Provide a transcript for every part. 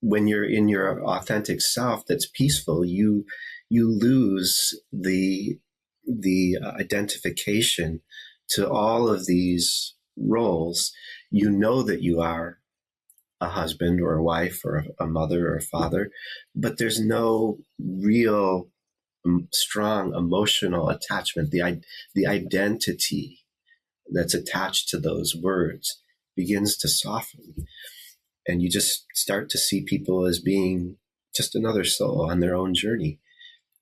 when you're in your authentic self that's peaceful, you lose the identification to all of these roles. You know that you are a husband or a wife or a mother or a father, but there's no real strong emotional attachment. The identity that's attached to those words begins to soften, and you just start to see people as being just another soul on their own journey,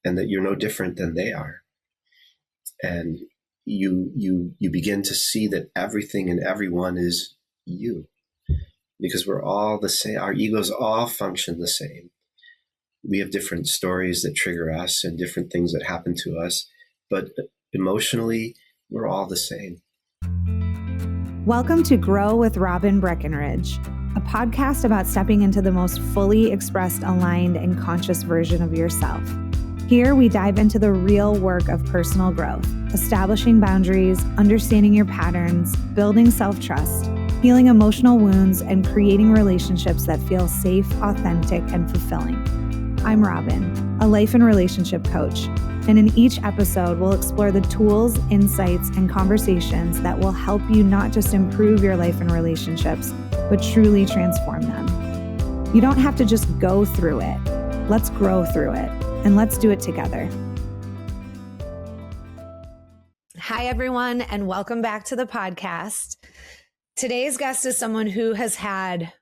and that you're no different than they are. And you begin to see that everything and everyone is you, because we're all the same. Our egos all function the same. We have different stories that trigger us and different things that happen to us, but emotionally, we're all the same. Welcome to Grow with Robin Breckenridge, a podcast about stepping into the most fully expressed, aligned, and conscious version of yourself. Here, we dive into the real work of personal growth, establishing boundaries, understanding your patterns, building self-trust, healing emotional wounds, and creating relationships that feel safe, authentic, and fulfilling. I'm Robin, a life and relationship coach, and in each episode, we'll explore the tools, insights, and conversations that will help you not just improve your life and relationships, but truly transform them. You don't have to just go through it. Let's grow through it, and let's do it together. Hi, everyone, and welcome back to the podcast. Today's guest is someone who has had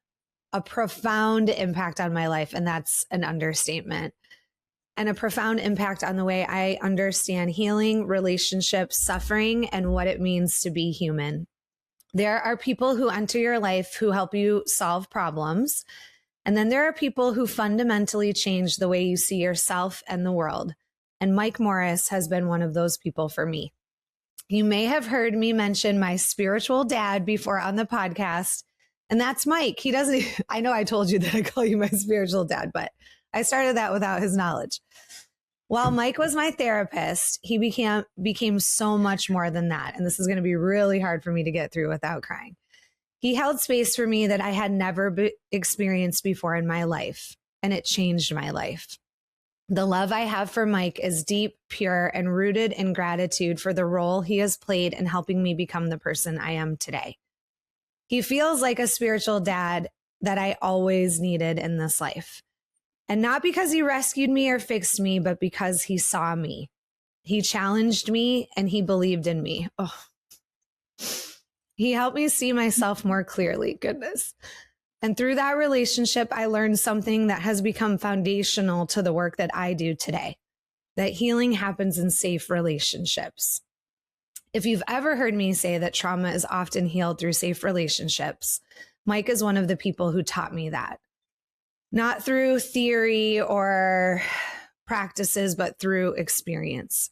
a profound impact on my life, and that's an understatement. And a profound impact on the way I understand healing, relationships, suffering, and what it means to be human. There are people who enter your life who help you solve problems. And then there are people who fundamentally change the way you see yourself and the world. And Mike Morris has been one of those people for me. You may have heard me mention my spiritual dad before on the podcast, and that's Mike. He doesn't, I know I told you that I call you my spiritual dad, but I started that without his knowledge. While Mike was my therapist, he became so much more than that. And this is going to be really hard for me to get through without crying. He held space for me that I had never experienced before in my life, and it changed my life. The love I have for Mike is deep, pure, and rooted in gratitude for the role he has played in helping me become the person I am today. He feels like a spiritual dad that I always needed in this life. And not because he rescued me or fixed me, but because he saw me. He challenged me and he believed in me. Oh. He helped me see myself more clearly. Goodness. And through that relationship, I learned something that has become foundational to the work that I do today, that healing happens in safe relationships. If you've ever heard me say that trauma is often healed through safe relationships, Mike is one of the people who taught me that. Not through theory or practices, but through experience.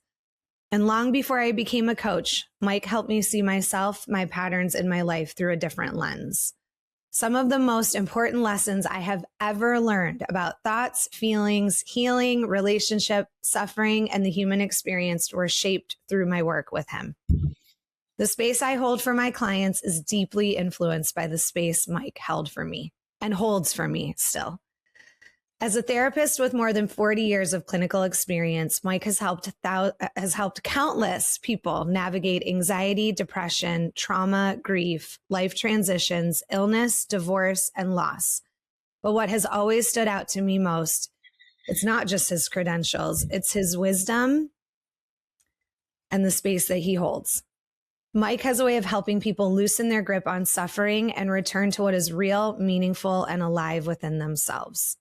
And long before I became a coach, Mike helped me see myself, my patterns in my life through a different lens. Some of the most important lessons I have ever learned about thoughts, feelings, healing, relationship, suffering, and the human experience were shaped through my work with him. The space I hold for my clients is deeply influenced by the space Mike held for me and holds for me still. As a therapist with more than 40 years of clinical experience, Mike has helped countless people navigate anxiety, depression, trauma, grief, life transitions, illness, divorce, and loss. But what has always stood out to me most, it's not just his credentials, it's his wisdom and the space that he holds. Mike has a way of helping people loosen their grip on suffering and return to what is real, meaningful, and alive within themselves.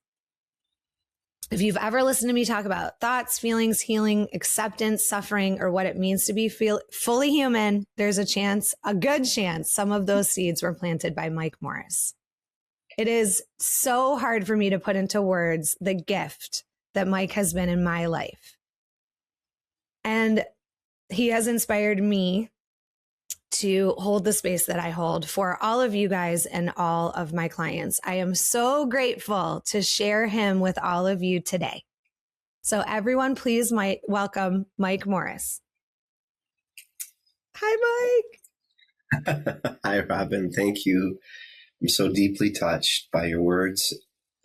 If you've ever listened to me talk about thoughts, feelings, healing, acceptance, suffering, or what it means to be fully human, there's a good chance some of those seeds were planted by Mike Morris. It is so hard for me to put into words the gift that Mike has been in my life. And he has inspired me to hold the space that I hold for all of you guys and all of my clients. I am so grateful to share him with all of you today. So everyone, please welcome Mike Morris. Hi, Hi, Robin. Thank you. I'm so deeply touched by your words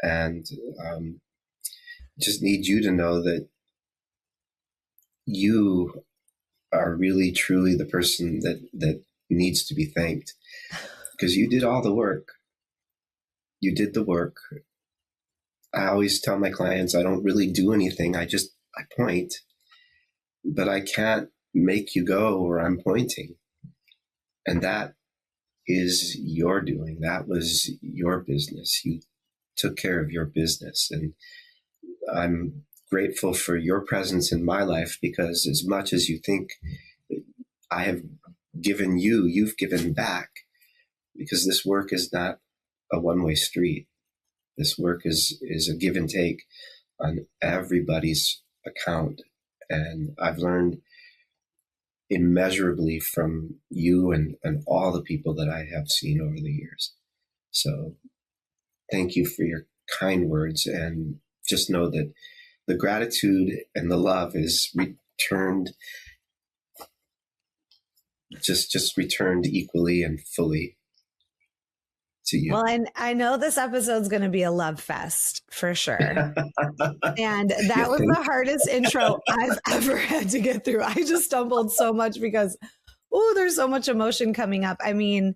And just need you to know that you are really, truly the person that needs to be thanked, because you did all the work. You did the work. I always tell my clients I don't really do anything. I point, but I can't make you go where I'm pointing. And that is your doing. That was your business. You took care of your business. And I'm grateful for your presence in my life, because as much as you think I have given you, you've given back, because this work is not a one-way street. This work is a give and take on everybody's account. And I've learned immeasurably from you and all the people that I have seen over the years. So thank you for your kind words, and just know that the gratitude and the love is returned, just returned equally and fully to you. Well, I know this episode's going to be a love fest for sure. And that was the hardest intro I've ever had to get through. I just stumbled so much because, there's so much emotion coming up. I mean,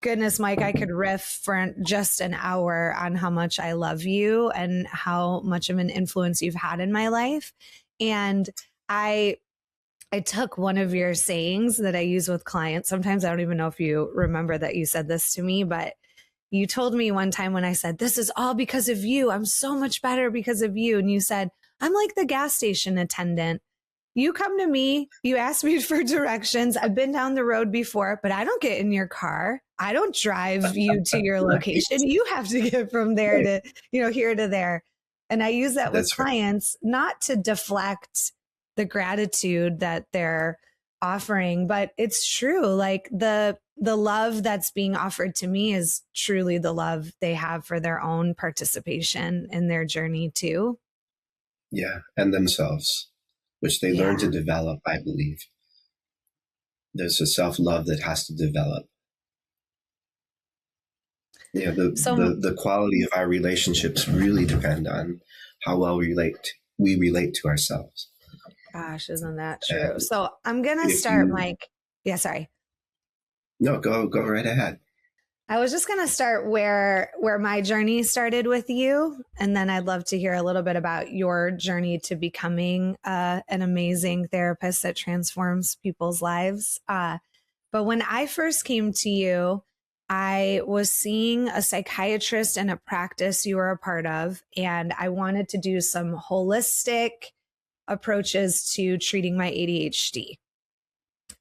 goodness, Mike, I could riff for just an hour on how much I love you and how much of an influence you've had in my life. And I took one of your sayings that I use with clients. Sometimes I don't even know if you remember that you said this to me, but you told me one time when I said, this is all because of you. I'm so much better because of you. And you said, I'm like the gas station attendant. You come to me, you ask me for directions. I've been down the road before, but I don't get in your car. I don't drive you to your location. You have to get from there to, here to there. And I use that with clients, not to deflect the gratitude that they're offering, but it's true. Like the love that's being offered to me is truly the love they have for their own participation in their journey too. Yeah. And themselves, which they learn to develop, I believe. There's a self-love that has to develop. Yeah. The quality of our relationships really depend on how well we relate to ourselves. Gosh, isn't that true? And so I'm going to start, Mike. Yeah, sorry. No, go right ahead. I was just going to start where my journey started with you. And then I'd love to hear a little bit about your journey to becoming an amazing therapist that transforms people's lives. But when I first came to you, I was seeing a psychiatrist in a practice you were a part of, and I wanted to do some holistic approaches to treating my ADHD.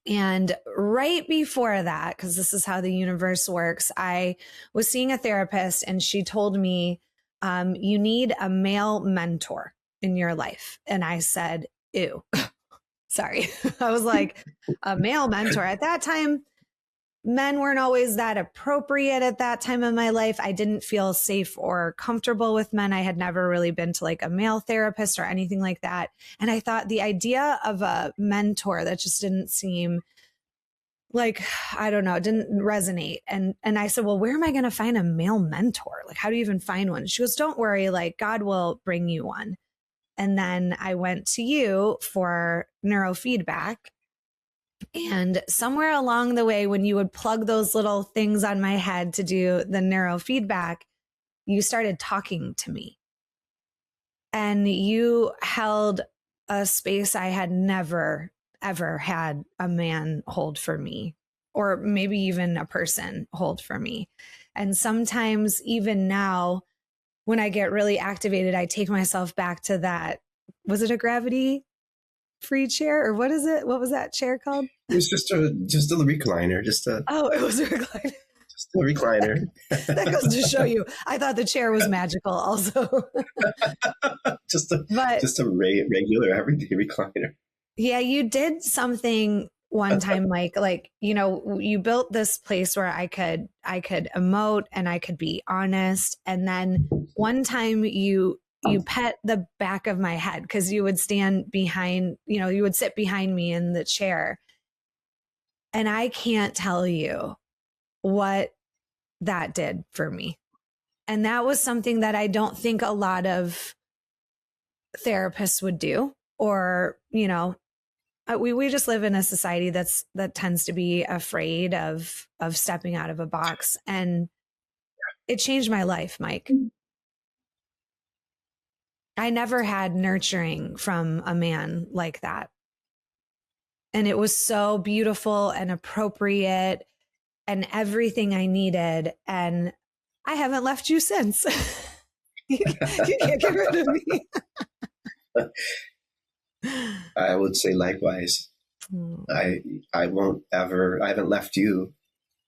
And right before that, because this is how the universe works, I was seeing a therapist and she told me, you need a male mentor in your life. And I said, ew, sorry. I was like, a male mentor. At that time, men weren't always that appropriate at that time in my life. I didn't feel safe or comfortable with men. I had never really been to like a male therapist or anything like that. And I thought the idea of a mentor, that just didn't seem like, I don't know, it didn't resonate. And I said, well, where am I going to find a male mentor? Like, how do you even find one? She goes, don't worry, like God will bring you one. And then I went to you for neurofeedback. And somewhere along the way, when you would plug those little things on my head to do the neurofeedback, you started talking to me. And you held a space I had never, ever had a man hold for me, or maybe even a person hold for me. And sometimes even now, when I get really activated, I take myself back to that. Was it a gravity free chair, or what is it? What was that chair called? It was just a recliner. It was a recliner. Just a recliner. That goes to show you. I thought the chair was magical also. just a regular everyday recliner. Yeah, you did something one time, Mike, like, you built this place where I could emote and I could be honest. And then one time you pet the back of my head because you would stand behind, you would sit behind me in the chair. And I can't tell you what that did for me. And that was something that I don't think a lot of therapists would do, or, we just live in a society that tends to be afraid of stepping out of a box. And it changed my life, Mike. I never had nurturing from a man like that. And it was so beautiful and appropriate and everything I needed. And I haven't left you since. You can't get rid of me. I would say likewise. I haven't left you,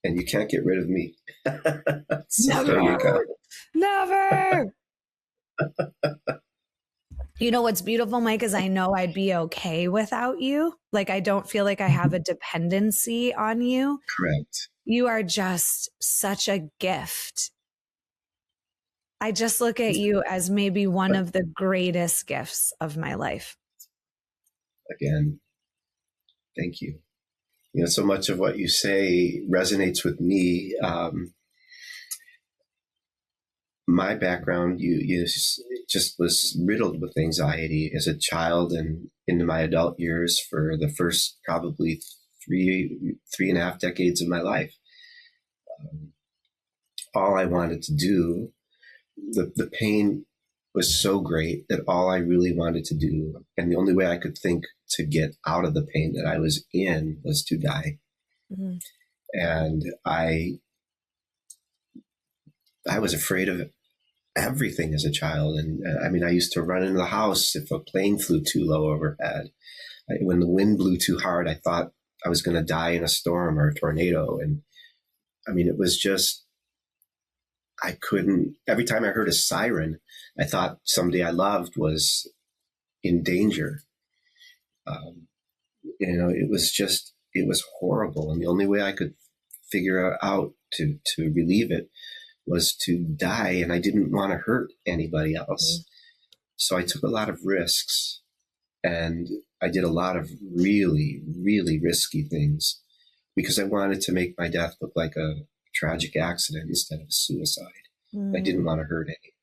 and you can't get rid of me. So Never. there you go. Never. You know what's beautiful, Mike, is I know I'd be okay without you. Like, I don't feel like I have a dependency on you. Correct. You are just such a gift. I just look at you as maybe one of the greatest gifts of my life. Again, thank you. So much of what you say resonates with me. My background, you just was riddled with anxiety as a child and into my adult years for the first probably three and a half decades of my life. All I wanted to do, the pain was so great that all I really wanted to do, and the only way I could think to get out of the pain that I was in, was to die. Mm-hmm. And I was afraid of everything as a child. And I used to run into the house if a plane flew too low overhead. When the wind blew too hard, I thought I was going to die in a storm or a tornado. And it was just, I couldn't, every time I heard a siren, I thought somebody I loved was in danger. It was horrible. And the only way I could figure out to relieve it was to die. And I didn't want to hurt anybody else. Mm-hmm. So I took a lot of risks, and I did a lot of really, really risky things because I wanted to make my death look like a tragic accident instead of a suicide. Mm. I didn't want to hurt any.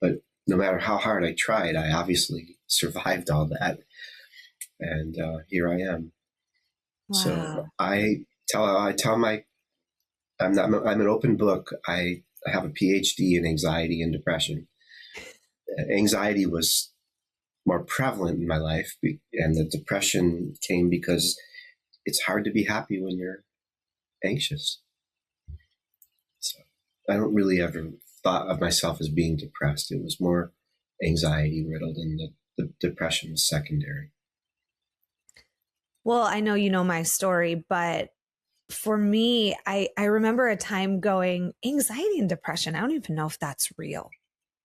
But no matter how hard I tried, I obviously survived all that. And here I am. Wow. So I tell my, I'm an open book. I have a PhD in anxiety and depression. Anxiety was more prevalent in my life, and the depression came because it's hard to be happy when you're anxious. So I don't really ever thought of myself as being depressed. It was more anxiety riddled, and the depression was secondary. Well, I know you know my story, but for me, I remember a time going, anxiety and depression, I don't even know if that's real.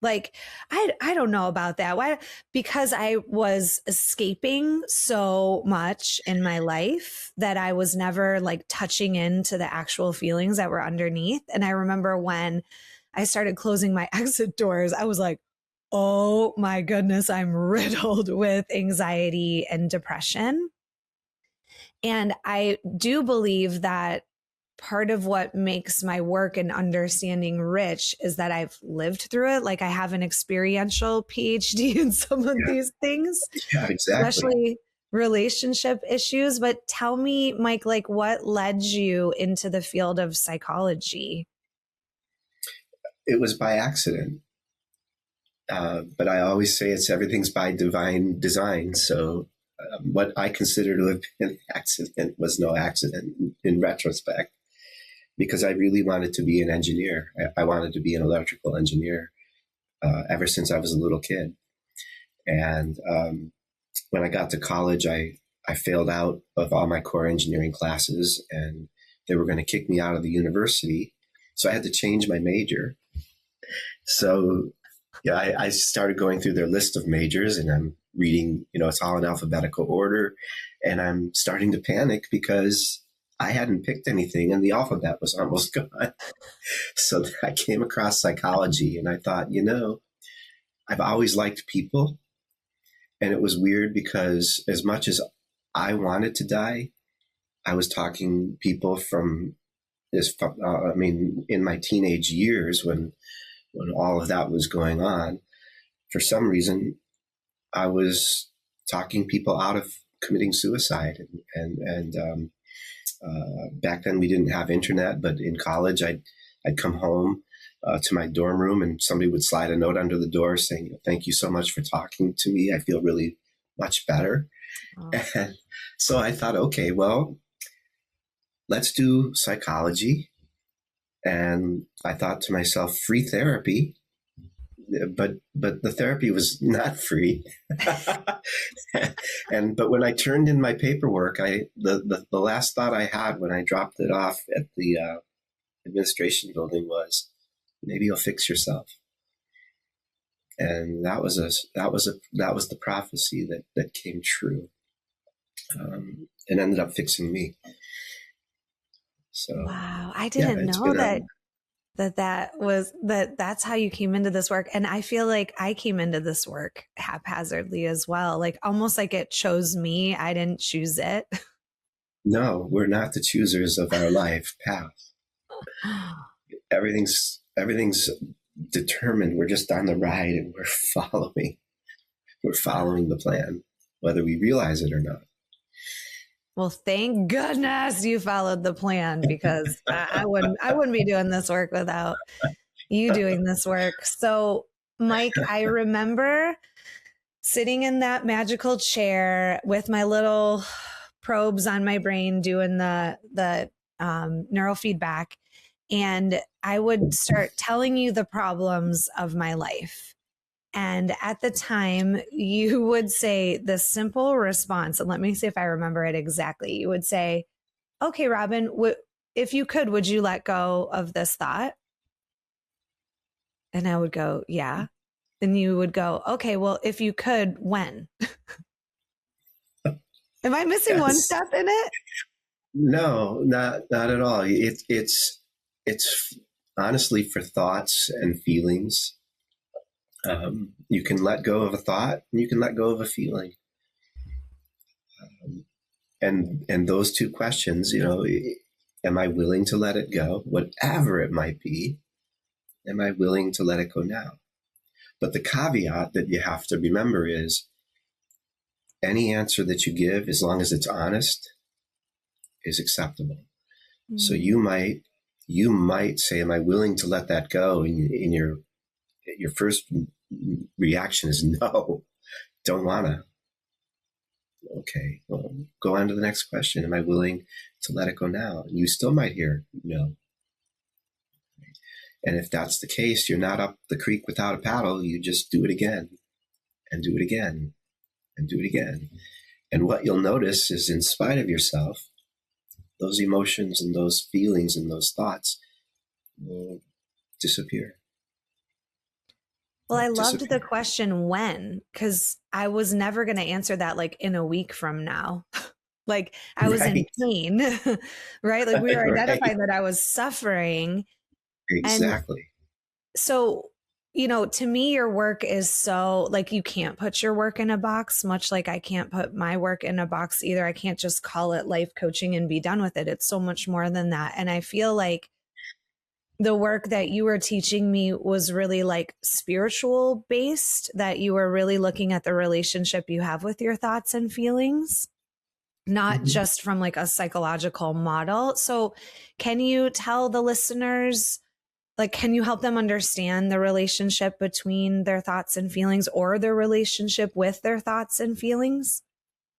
Like, I don't know about that. Why? Because I was escaping so much in my life that I was never like touching into the actual feelings that were underneath. And I remember when I started closing my exit doors, I was like, oh my goodness, I'm riddled with anxiety and depression. And I do believe that part of what makes my work and understanding rich is that I've lived through it. Like, I have an experiential PhD in some of these things, especially relationship issues. But tell me, Mike, like, what led you into the field of psychology? It was by accident. But I always say everything's by divine design. So what I consider to have been an accident was no accident in retrospect, because I really wanted to be an engineer. I wanted to be an electrical engineer ever since I was a little kid. And when I got to college, I failed out of all my core engineering classes, and they were going to kick me out of the university. So I had to change my major. So I started going through their list of majors, and I'm reading, it's all in alphabetical order. And I'm starting to panic because I hadn't picked anything and the alphabet was almost gone. So I came across psychology, and I thought, I've always liked people. And it was weird because as much as I wanted to die, I was talking people from I mean, in my teenage years when all of that was going on, for some reason, I was talking people out of committing suicide. Back then we didn't have internet, but in college, I'd come home to my dorm room and somebody would slide a note under the door saying, "Thank you so much for talking to me. I feel really much better." Oh. And so I thought, okay, well, let's do psychology. And I thought to myself, free therapy, but the therapy was not free. But when I turned in my paperwork, the last thought I had when I dropped it off at the administration building was, maybe you'll fix yourself. And that was the prophecy that came true. It ended up fixing me. So wow, I didn't know that's how you came into this work. And I feel like I came into this work haphazardly as well, like almost like it chose me. I didn't choose it. No, we're not the choosers of our life path. Everything's determined. We're just on the ride and we're following the plan, whether we realize it or not. Well, thank goodness you followed the plan, because I wouldn't be doing this work without you doing this work. So, Mike, I remember sitting in that magical chair with my little probes on my brain doing the neurofeedback, and I would start telling you the problems of my life. And at the time, you would say the simple response, and let me see if I remember it exactly. You would say, "Okay, Robin, if you could, would you let go of this thought?" And I would go, "Yeah." And you would go, "Okay, well, if you could, when?" Am I missing one step in it? No, not at all. It's honestly for thoughts and feelings. You can let go of a thought and you can let go of a feeling. And those two questions, am I willing to let it go? Whatever it might be, am I willing to let it go now? But the caveat that you have to remember is any answer that you give, as long as it's honest, is acceptable. Mm-hmm. So you might say, am I willing to let that go? In your first reaction is no, don't wanna. Okay, well, go on to the next question. Am I willing to let it go now? And you still might hear no. And if that's the case, you're not up the creek without a paddle. You just do it again and do it again and do it again. And what you'll notice is, in spite of yourself, those emotions and those feelings and those thoughts will disappear. Well, I loved the question when, because I was never going to answer that like in a week from now. Like I was in pain, right? Like we were identifying that I was suffering. Exactly. And so, to me, your work is so like, you can't put your work in a box, much like I can't put my work in a box either. I can't just call it life coaching and be done with it. It's so much more than that. And I feel like the work that you were teaching me was really like spiritual based, that you were really looking at the relationship you have with your thoughts and feelings, not just from like a psychological model. So can you tell the listeners, like, can you help them understand the relationship between their thoughts and feelings, or their relationship with their thoughts and feelings?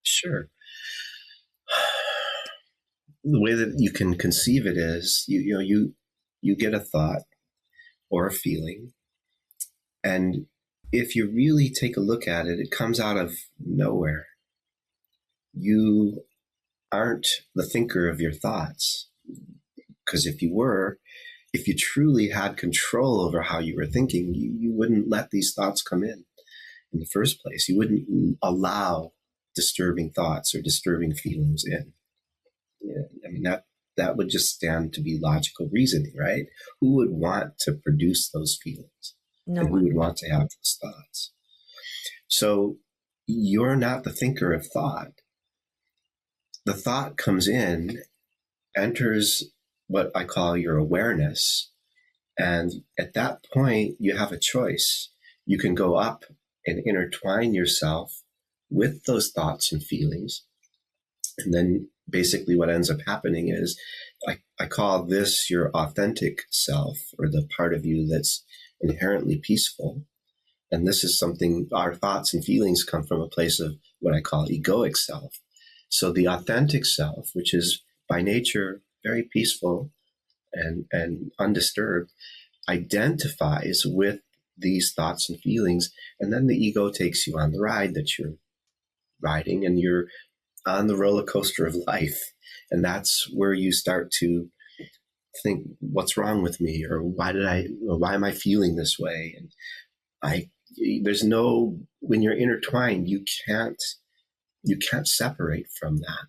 Sure. The way that you can conceive it is, you get a thought or a feeling, and if you really take a look at it, it comes out of nowhere. You aren't the thinker of your thoughts, because if you truly had control over how you were thinking, you wouldn't let these thoughts come in the first place. You wouldn't allow disturbing thoughts or disturbing feelings in. Yeah, I mean, that would just stand to be logical reasoning, right? Who would want to produce those feelings? No and one. Who would want to have those thoughts? So you're not the thinker of thought. The thought comes in, enters what I call your awareness. And at that point, you have a choice. You can go up and intertwine yourself with those thoughts and feelings. And then basically what ends up happening is I call this your authentic self, or the part of you that's inherently peaceful. And this is something, our thoughts and feelings come from a place of what I call egoic self. So the authentic self, which is by nature very peaceful and undisturbed, identifies with these thoughts and feelings. And then the ego takes you on the ride that you're riding, and you're on the roller coaster of life. And that's where you start to think, what's wrong with me? Or why am I feeling this way? And when you're intertwined, you can't separate from that.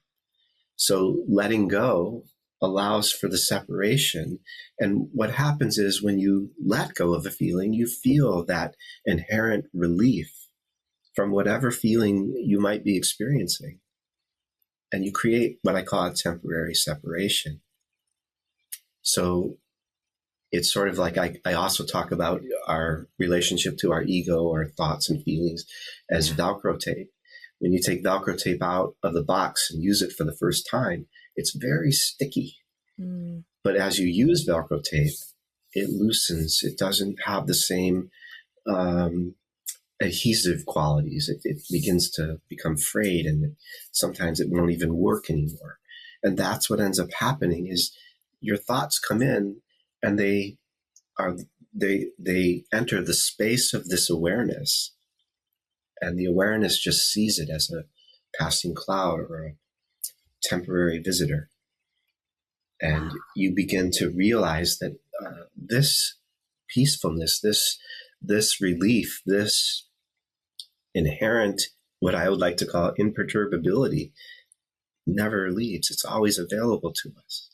So letting go allows for the separation. And what happens is when you let go of a feeling, you feel that inherent relief from whatever feeling you might be experiencing. And you create what I call a temporary separation. So it's sort of like I also talk about our relationship to our ego, our thoughts and feelings as Velcro tape. When you take Velcro tape out of the box and use it for the first time, it's very sticky. Mm. But as you use Velcro tape, it loosens. It doesn't have the same adhesive qualities. It begins to become frayed, and sometimes it won't even work anymore. And that's what ends up happening is your thoughts come in, and they enter the space of this awareness, and the awareness just sees it as a passing cloud or a temporary visitor. And you begin to realize that this peacefulness, this relief, this inherent, what I would like to call imperturbability, never leaves. It's always available to us.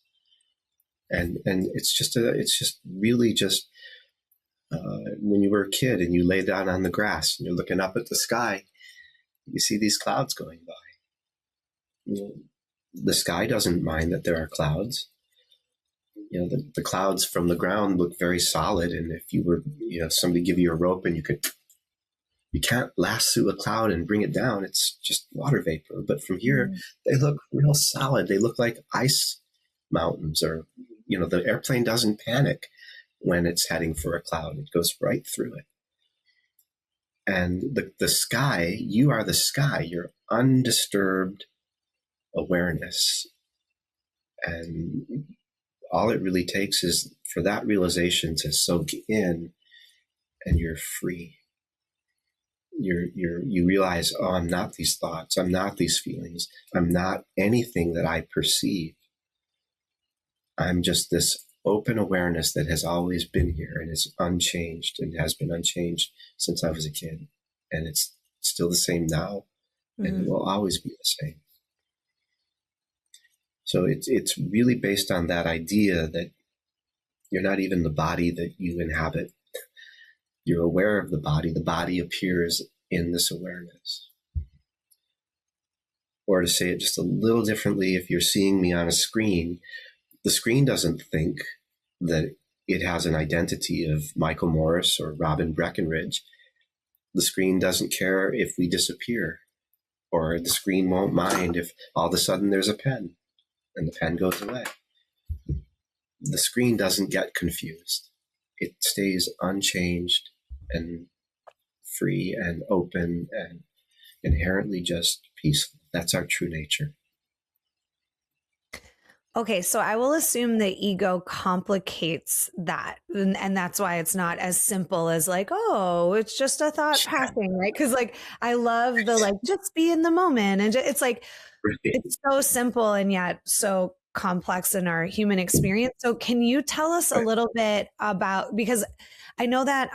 And it's just really when you were a kid and you lay down on the grass and you're looking up at the sky, you see these clouds going by. You know, the sky doesn't mind that there are clouds. You know, the clouds from the ground look very solid. And if you were, somebody give you a rope and you can't lasso a cloud and bring it down. It's just water vapor. But from here, they look real solid. They look like ice mountains, or, the airplane doesn't panic when it's heading for a cloud. It goes right through it. And the sky, you are the sky, your undisturbed awareness. And all it really takes is for that realization to soak in, and you're free. You realize, oh, I'm not these thoughts. I'm not these feelings. I'm not anything that I perceive. I'm just this open awareness that has always been here and is unchanged, and has been unchanged since I was a kid. And it's still the same now, and it will always be the same. So it's really based on that idea that you're not even the body that you inhabit. You're aware of the body. The body appears in this awareness. Or to say it just a little differently, if you're seeing me on a screen, the screen doesn't think that it has an identity of Michael Morris or Robin Breckenridge. The screen doesn't care if we disappear, or the screen won't mind if all of a sudden there's a pen and the pen goes away. The screen doesn't get confused. It stays unchanged and free and open and inherently just peaceful. That's our true nature. Okay, so I will assume the ego complicates that. And that's why it's not as simple as like, oh, it's just a thought passing, right? Because I love the just be in the moment. And it's it's so simple and yet so complex in our human experience. So can you tell us a little bit about, because I know that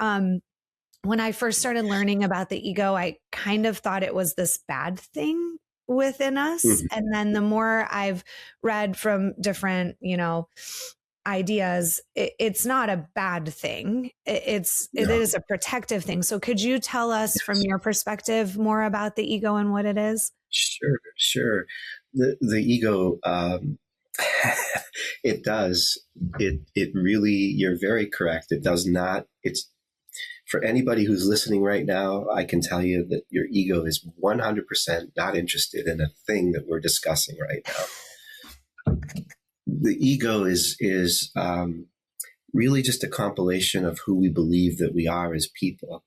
when I first started learning about the ego, I kind of thought it was this bad thing within us. And then the more I've read from different, ideas, it's not a bad thing. It is a protective thing. So could you tell us from your perspective more about the ego and what it is? Sure. The ego It does. It really, you're very correct. It does not. It's for anybody who's listening right now, I can tell you that your ego is 100% not interested in a thing that we're discussing right now. The ego is really just a compilation of who we believe that we are as people.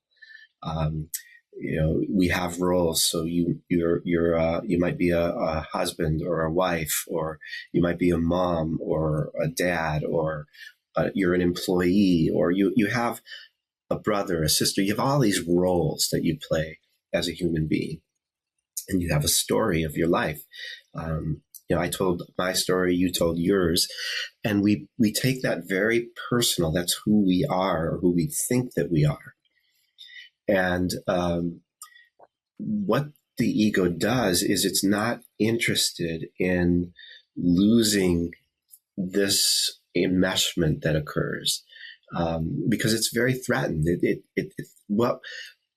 We have roles. So you might be a husband or a wife, or you might be a mom or a dad, or you're an employee, or you have a brother, a sister. You have all these roles that you play as a human being, and you have a story of your life. I told my story, you told yours, and we take that very personal. That's who we are, or who we think that we are. And what the ego does is it's not interested in losing this enmeshment that occurs, because it's very threatened. What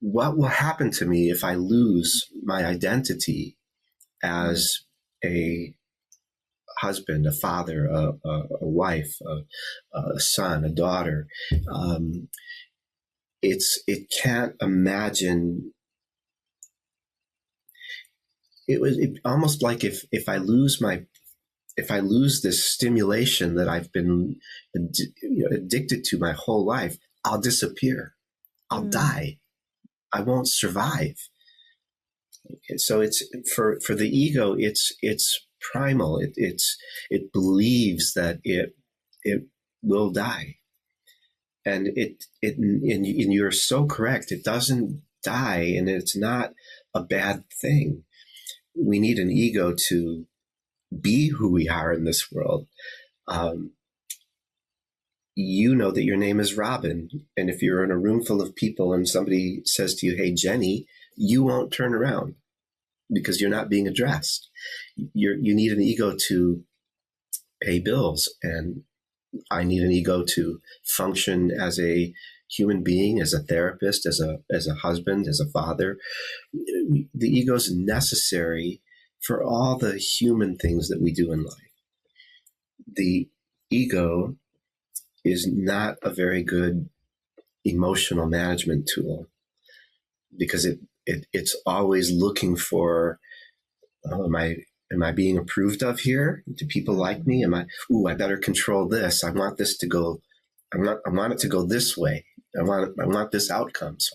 will happen to me if I lose my identity as a husband, a father, a wife, a son, a daughter? It can't imagine. It was almost like if I lose this stimulation that I've been addicted to my whole life, I'll disappear. I'll die. I won't survive. So it's for the ego. It's primal. It believes that it will die, and and you're so correct. It doesn't die, and it's not a bad thing. We need an ego to be who we are in this world. You know that your name is Robin, and if you're in a room full of people and somebody says to you, "Hey, Jenny," you won't turn around because you're not being addressed. You need an ego to pay bills, and I need an ego to function as a human being, as a therapist, as a husband, as a father. The ego is necessary for all the human things that we do in life. The ego is not a very good emotional management tool, because it's always looking for, am I being approved of here? Do people like me? I better control this. I want this to go. I want it to go this way. I want this outcome. So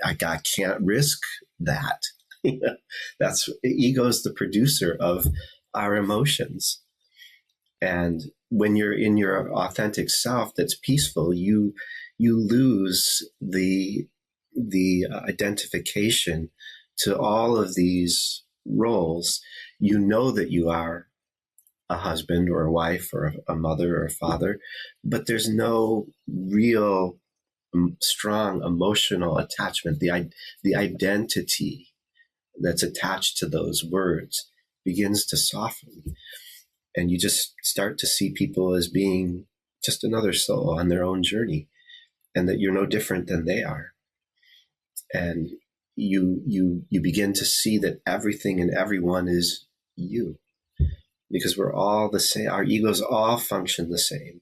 I can't risk that. That's ego is the producer of our emotions. And when you're in your authentic self that's peaceful, you lose the identification to all of these roles. You know that you are a husband or a wife or a mother or a father, but there's no real strong emotional attachment. The identity that's attached to those words begins to soften, and you just start to see people as being just another soul on their own journey, and that you're no different than they are. And you begin to see that everything and everyone is you, because we're all the same. Our egos all function the same.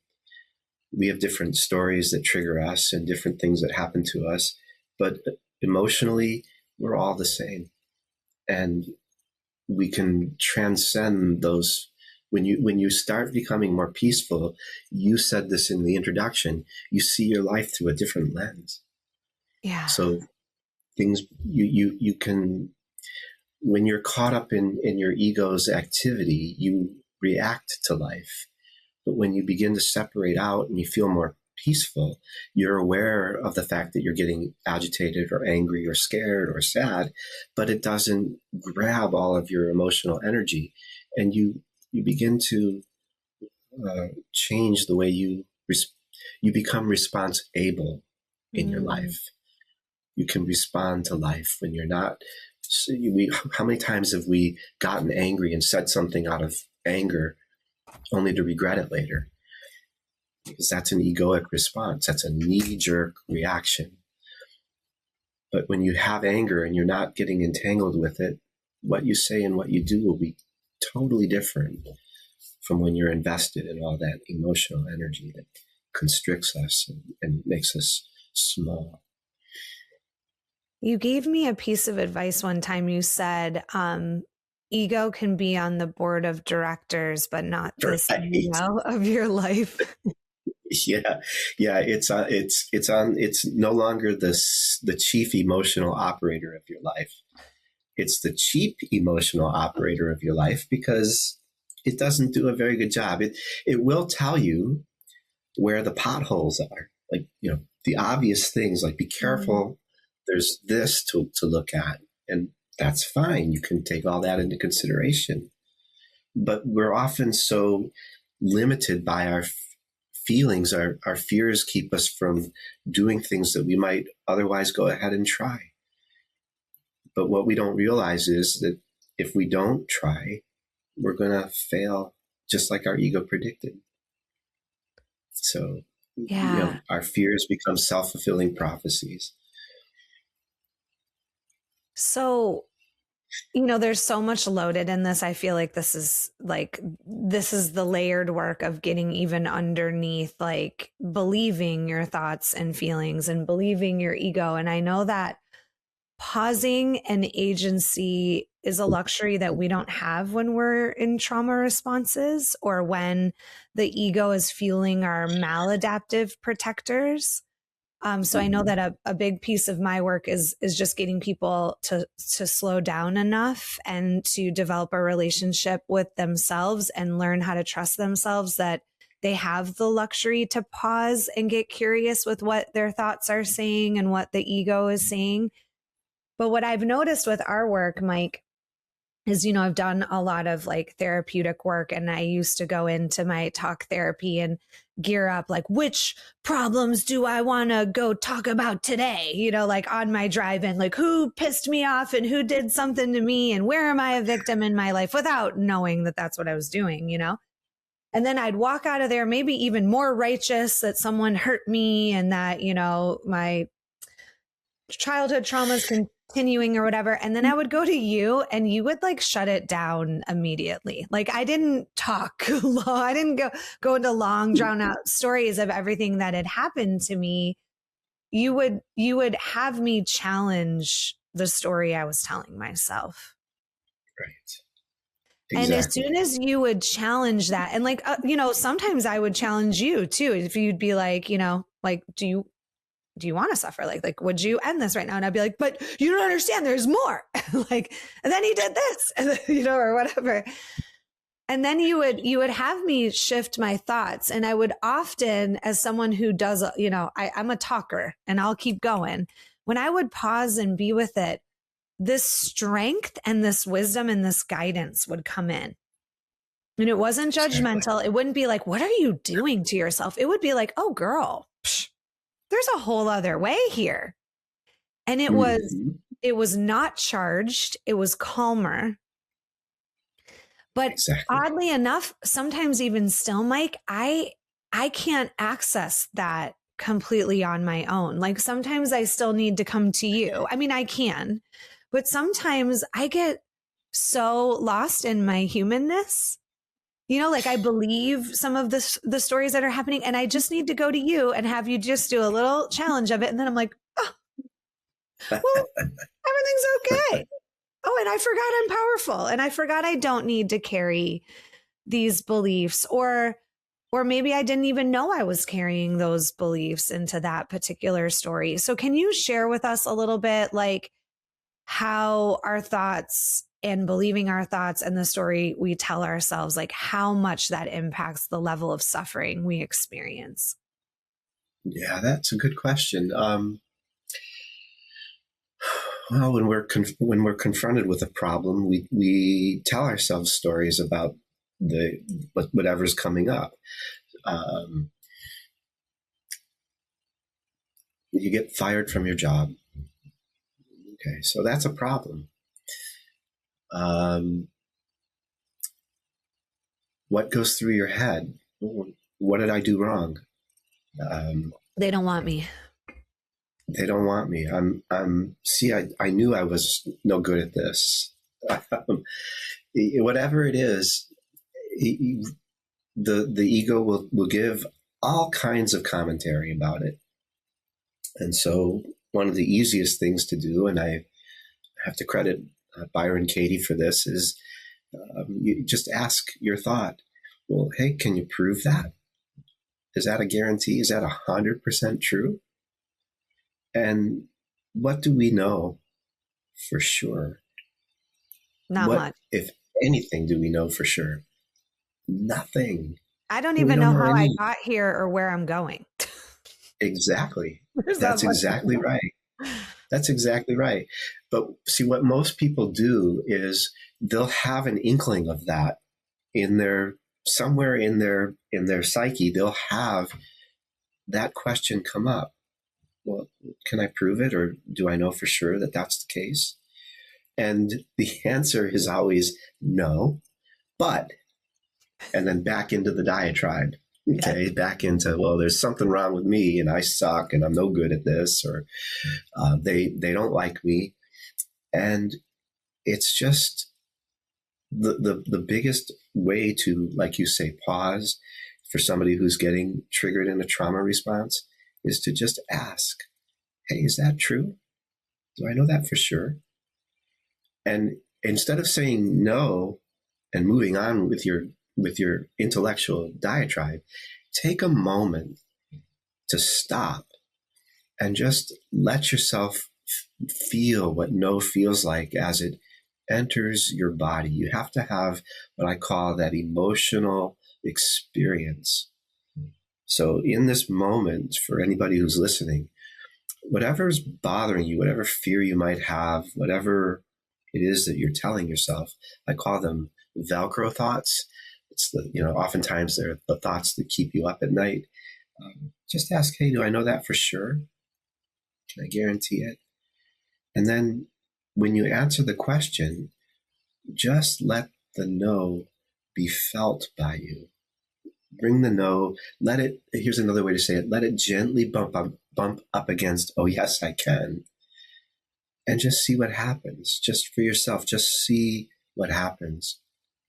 We have different stories that trigger us and different things that happen to us, but emotionally, we're all the same. And we can transcend those. When you start becoming more peaceful, you said this in the introduction, you see your life through a different lens. Yeah. So things you can, when you're caught up in your ego's activity, you react to life. But when you begin to separate out and you feel more peaceful, you're aware of the fact that you're getting agitated or angry or scared or sad, but it doesn't grab all of your emotional energy. And you begin to change the way you become response-able in your life. You can respond to life when you're not. How many times have we gotten angry and said something out of anger only to regret it later? Because that's an egoic response. That's a knee-jerk reaction. But when you have anger and you're not getting entangled with it, what you say and what you do will be totally different. from when you're invested in all that emotional energy that constricts us and makes us small. You gave me a piece of advice one time. You said, ego can be on the board of directors, but not the CEO of your life. Yeah. It's no longer the chief emotional operator of your life. It's the cheap emotional operator of your life because it doesn't do a very good job. It will tell you where the potholes are, like, the obvious things, like be careful. There's this to look at, and that's fine. You can take all that into consideration. But we're often so limited by our feelings. Our fears keep us from doing things that we might otherwise go ahead and try. But what we don't realize is that if we don't try, we're going to fail, just like our ego predicted. So, our fears become self-fulfilling prophecies. So, there's so much loaded in this. I feel like this is the layered work of getting even underneath, like believing your thoughts and feelings and believing your ego. And I know that pausing and agency is a luxury that we don't have when we're in trauma responses or when the ego is fueling our maladaptive protectors. So I know that a big piece of my work is just getting people to slow down enough and to develop a relationship with themselves and learn how to trust themselves, that they have the luxury to pause and get curious with what their thoughts are saying and what the ego is saying. But what I've noticed with our work, Mike, is, I've done a lot of like therapeutic work, and I used to go into my talk therapy and gear up like, which problems do I want to go talk about today? Like on my drive-in, like who pissed me off and who did something to me and where am I a victim in my life, without knowing that that's what I was doing, And then I'd walk out of there maybe even more righteous that someone hurt me and that, my childhood traumas continuing or whatever. And then I would go to you and you would like shut it down immediately. Like I didn't talk long. I didn't go into long drawn out stories of everything that had happened to me. You would have me challenge the story I was telling myself. Right. Exactly. And as soon as you would challenge that, and like, sometimes I would challenge you too. If you'd be like, like, do you want to suffer? Like, would you end this right now? And I'd be like, but you don't understand. There's more. Like, and then he did this, and, or whatever. And then you would have me shift my thoughts. And I would often, as someone who does, I'm a talker and I'll keep going. When I would pause and be with it, this strength and this wisdom and this guidance would come in. And it wasn't judgmental. It wouldn't be like, what are you doing to yourself? It would be like, oh, girl, there's a whole other way here. And it was not charged. It was calmer. But oddly enough, sometimes even still, Mike, I can't access that completely on my own. Like sometimes I still need to come to you. I mean, I can, but sometimes I get so lost in my humanness. Like I believe some of the stories that are happening, and I just need to go to you and have you just do a little challenge of it. And then I'm like, oh, well, everything's okay. Oh, and I forgot I'm powerful. And I forgot I don't need to carry these beliefs, or maybe I didn't even know I was carrying those beliefs into that particular story. So can you share with us a little bit, like how our thoughts and believing our thoughts and the story we tell ourselves, like how much that impacts the level of suffering we experience? Yeah, that's a good question. Well, when we're confronted with a problem, we tell ourselves stories about whatever's coming up. You get fired from your job. Okay, so that's a problem. What goes through your head? What did I do wrong? They don't want me. They don't want me. I knew I was no good at this. Whatever it is, the ego will give all kinds of commentary about it. And so one of the easiest things to do, and I have to credit Byron Katie for this, is you just ask your thought, well, hey, can you prove that? Is that a guarantee? Is that 100% true? And what do we know for sure? Not what, much. if anything, do we know for sure? Nothing. I don't even know how I got here or where I'm going. Exactly. That's exactly right. That's exactly right. But see, what most people do is they'll have an inkling of that in their, somewhere in their psyche, they'll have that question come up. Well, can I prove it, or do I know for sure that that's the case? And the answer is always no, but, and then back into the diatribe. Okay, back into, well, there's something wrong with me and I suck and I'm no good at this, or they don't like me. And it's just the biggest way to, like you say, pause for somebody who's getting triggered in a trauma response is to just ask, hey, is that true? Do I know that for sure? And instead of saying no and moving on with your intellectual diatribe, take a moment to stop and just let yourself feel what no feels like as it enters your body. You have to have what I call that emotional experience. So in this moment, for anybody who's listening, whatever's bothering you, whatever fear you might have, whatever it is that you're telling yourself, I call them Velcro thoughts. It's oftentimes they're the thoughts that keep you up at night. Just ask, hey, do I know that for sure? Can I guarantee it? And then when you answer the question, just let the no be felt by you. Bring the no, let it, here's another way to say it, let it gently bump up against, oh, yes, I can. And just see what happens, just for yourself. Just see what happens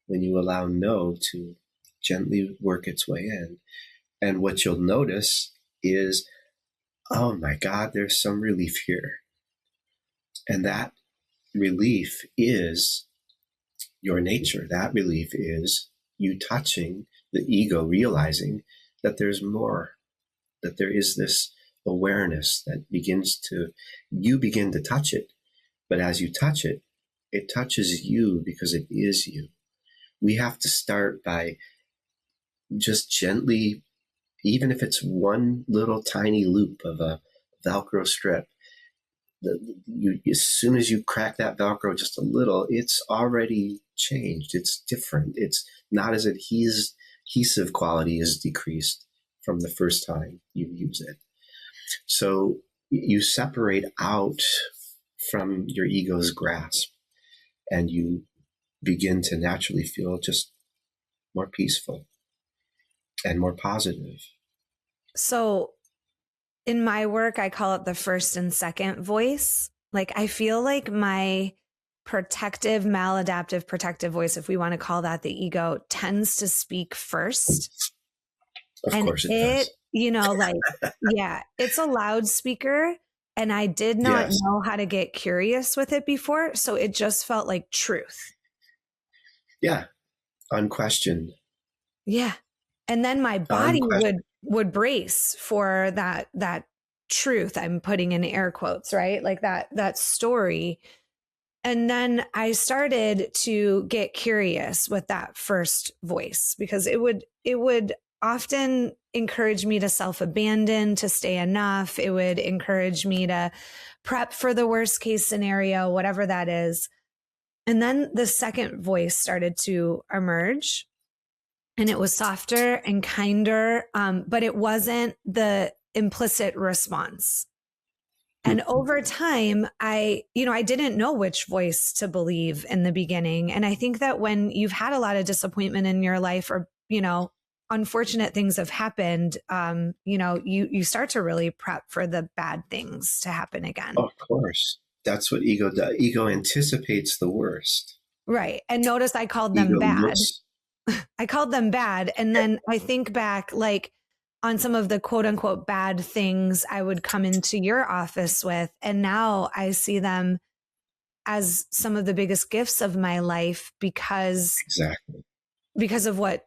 when you allow no to gently work its way in. And what you'll notice is, oh my God, there's some relief here. And that relief is your nature. That relief is you touching the ego, realizing that there's more, that there is this awareness that you begin to touch it. But as you touch it, it touches you because it is you. We have to start by just gently, even if it's one little tiny loop of a Velcro strip, as soon as you crack that Velcro just a little, it's already changed. It's different. It's not as adhesive quality is decreased from the first time you use it. So you separate out from your ego's grasp and you begin to naturally feel just more peaceful and more positive. So in my work, I call it the first and second voice. Like, I feel like my protective, maladaptive, protective voice, if we want to call that the ego, tends to speak first. Of course it does. Yeah, it's a loudspeaker. And I did not know how to get curious with it before. So it just felt like truth. Yeah. Unquestioned. Yeah. And then my body would brace for that truth. I'm putting in air quotes, right? Like that story. And then I started to get curious with that first voice because it would often encourage me to self-abandon, to stay enough. It would encourage me to prep for the worst case scenario, whatever that is. And then the second voice started to emerge. And it was softer and kinder, but it wasn't the implicit response. And over time, I didn't know which voice to believe in the beginning. And I think that when you've had a lot of disappointment in your life or, unfortunate things have happened, you start to really prep for the bad things to happen again. Of course. That's what ego does. Ego anticipates the worst. Right. And notice I called them bad. I called them bad. And then I think back like on some of the quote unquote bad things I would come into your office with. And now I see them as some of the biggest gifts of my life Exactly. because of what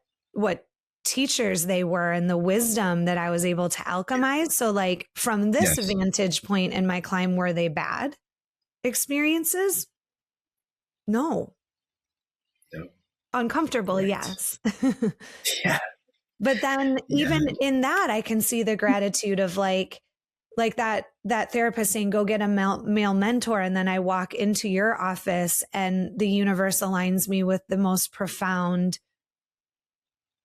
teachers they were and the wisdom that I was able to alchemize. So like from this Yes. vantage point in my climb, were they bad experiences? No. No. Uncomfortable, Right. yes. Yeah. But then Yeah. even in that, I can see the gratitude of like that therapist saying, go get a male mentor. And then I walk into your office and the universe aligns me with the most profound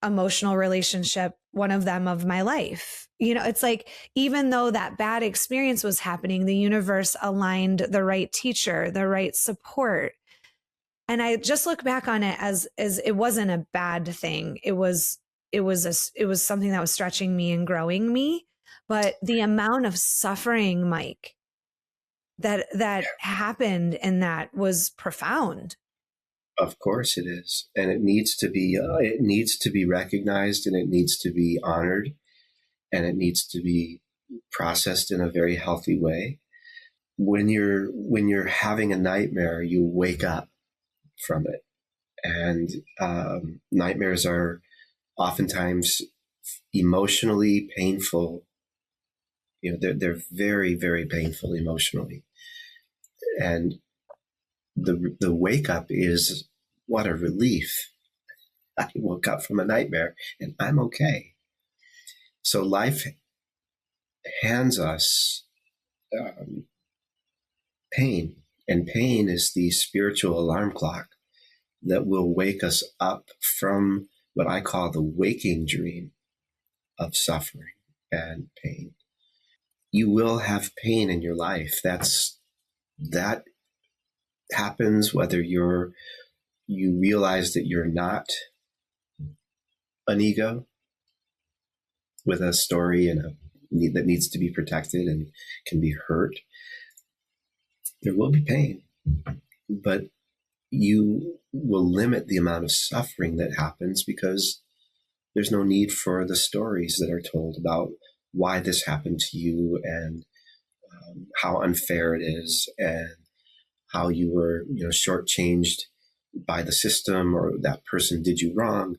emotional relationship, one of them of my life. You know, it's like, even though that bad experience was happening, the universe aligned the right teacher, the right support. And I just look back on it as it wasn't a bad thing. It was something that was stretching me and growing me. But the amount of suffering, Mike, that happened in that was profound. Of course it is. And it needs to be recognized, and it needs to be honored, and it needs to be processed in a very healthy way. When you're having a nightmare, you wake up from it. And nightmares are oftentimes emotionally painful. You know, they're very, very painful emotionally. And the wake up is what a relief. I woke up from a nightmare and I'm okay. So life hands us pain, and pain is the spiritual alarm clock that will wake us up from what I call the waking dream of suffering and pain. You will have pain in your life. That happens whether you realize that you're not an ego with a story that needs to be protected and can be hurt. There will be pain, but you will limit the amount of suffering that happens because there's no need for the stories that are told about why this happened to you, and how unfair it is, and how you were, shortchanged by the system, or that person did you wrong,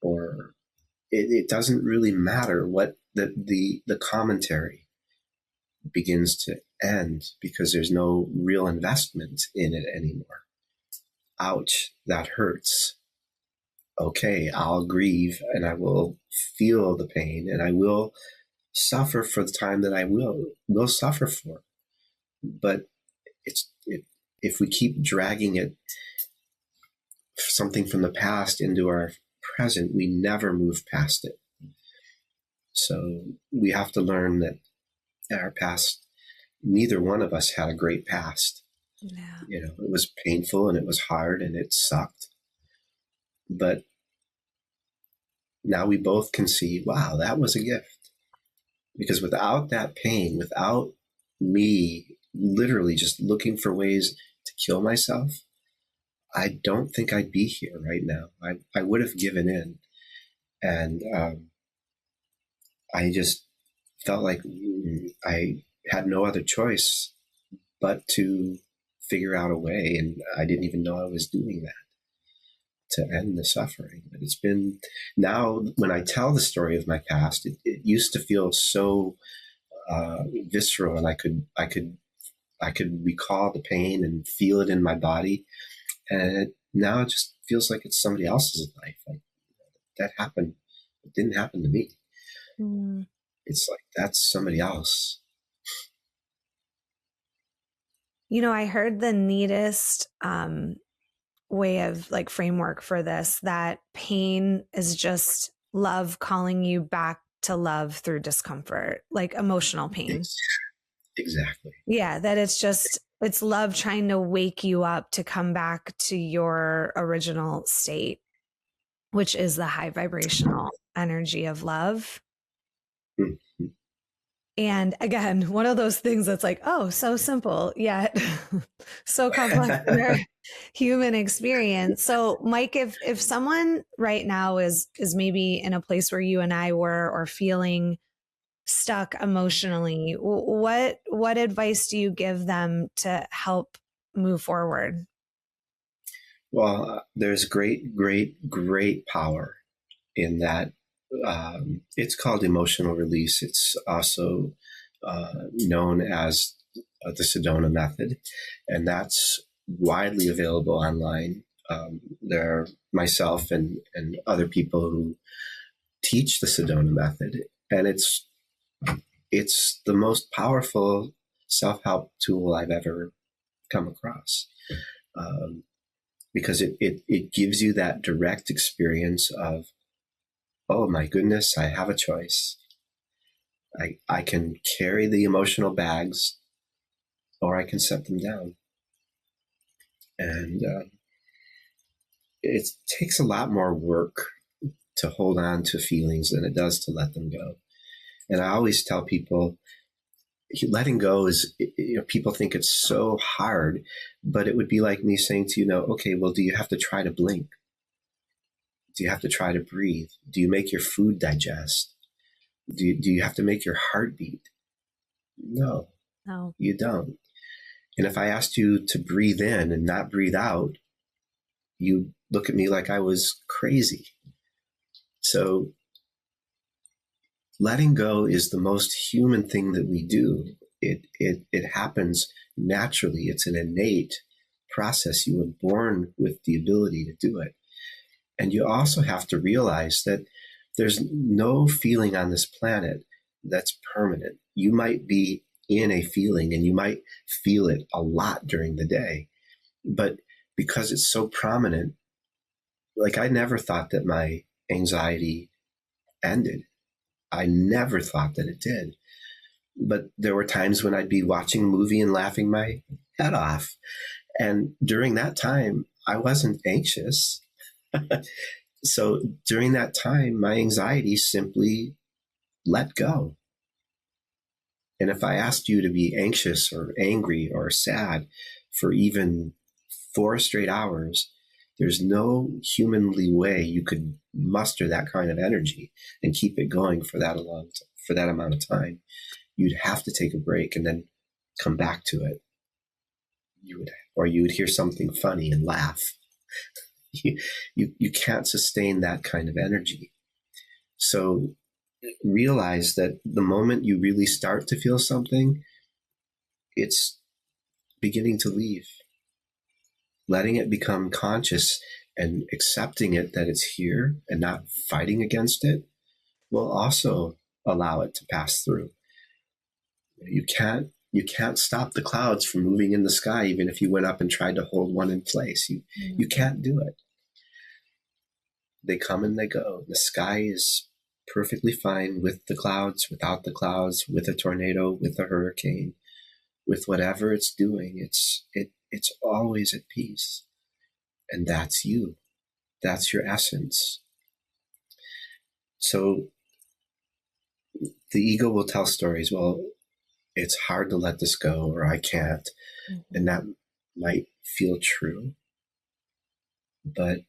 or it doesn't really matter what the commentary begins to end, because there's no real investment in it anymore. Ouch, that hurts. Okay, I'll grieve and I will feel the pain, and I will suffer for the time that I will suffer for. But if we keep dragging it, something from the past, into our present, we never move past it. So we have to learn that our past, neither one of us had a great past. Yeah. It was painful and it was hard and it sucked. But now we both can see, wow, that was a gift. Because without that pain, without me literally just looking for ways to kill myself, I don't think I'd be here right now. I would have given in. And I just felt like I had no other choice but to figure out a way. And I didn't even know I was doing that to end the suffering. But it's been, now when I tell the story of my past, it used to feel so visceral, and I could recall the pain and feel it in my body. And now it just feels like it's somebody else's life. Like, that happened. It didn't happen to me. Mm. It's like, that's somebody else. I heard the neatest way of like framework for this, that pain is just love calling you back to love through discomfort, like emotional pain. Exactly. Yeah, that it's love trying to wake you up to come back to your original state, which is the high vibrational energy of love. Mm-hmm. And again, one of those things that's like, oh, so simple, yet so complex in our human experience. So, Mike, if someone right now is maybe in a place where you and I were, or feeling stuck emotionally, what advice do you give them to help move forward? Well, there's great power in that. It's called emotional release. It's also known as the Sedona method, and that's widely available online. There are myself and other people who teach the Sedona method, and it's the most powerful self-help tool I've ever come across, because it gives you that direct experience of, oh my goodness, I have a choice. I can carry the emotional bags, or I can set them down. And it takes a lot more work to hold on to feelings than it does to let them go. And I always tell people, letting go is, people think it's so hard, but it would be like me saying to you, okay, well, do you have to try to blink? Do you have to try to breathe? Do you make your food digest? Do you have to make your heart beat? No, you don't. And if I asked you to breathe in and not breathe out, you look at me like I was crazy. So letting go is the most human thing that we do. It happens naturally. It's an innate process. You were born with the ability to do it. And you also have to realize that there's no feeling on this planet that's permanent. You might be in a feeling and you might feel it a lot during the day, but because it's so prominent, like I never thought that my anxiety ended. I never thought that it did. But there were times when I'd be watching a movie and laughing my head off. And during that time, I wasn't anxious. So during that time, my anxiety simply let go. And if I asked you to be anxious or angry or sad for even 4 straight hours, there's no humanly way you could muster that kind of energy and keep it going for that amount of time. You'd have to take a break and then come back to it. You would hear something funny and laugh. You can't sustain that kind of energy. So realize that the moment you really start to feel something, it's beginning to leave. Letting it become conscious and accepting it that it's here and not fighting against it will also allow it to pass through. You can't stop the clouds from moving in the sky, even if you went up and tried to hold one in place. You can't do it. They come and they go. The sky is perfectly fine with the clouds, without the clouds, with a tornado, with a hurricane, with whatever it's doing. It's always at peace. And that's you. That's your essence. So the ego will tell stories. Well, it's hard to let this go, or I can't. Mm-hmm. And that might feel true. But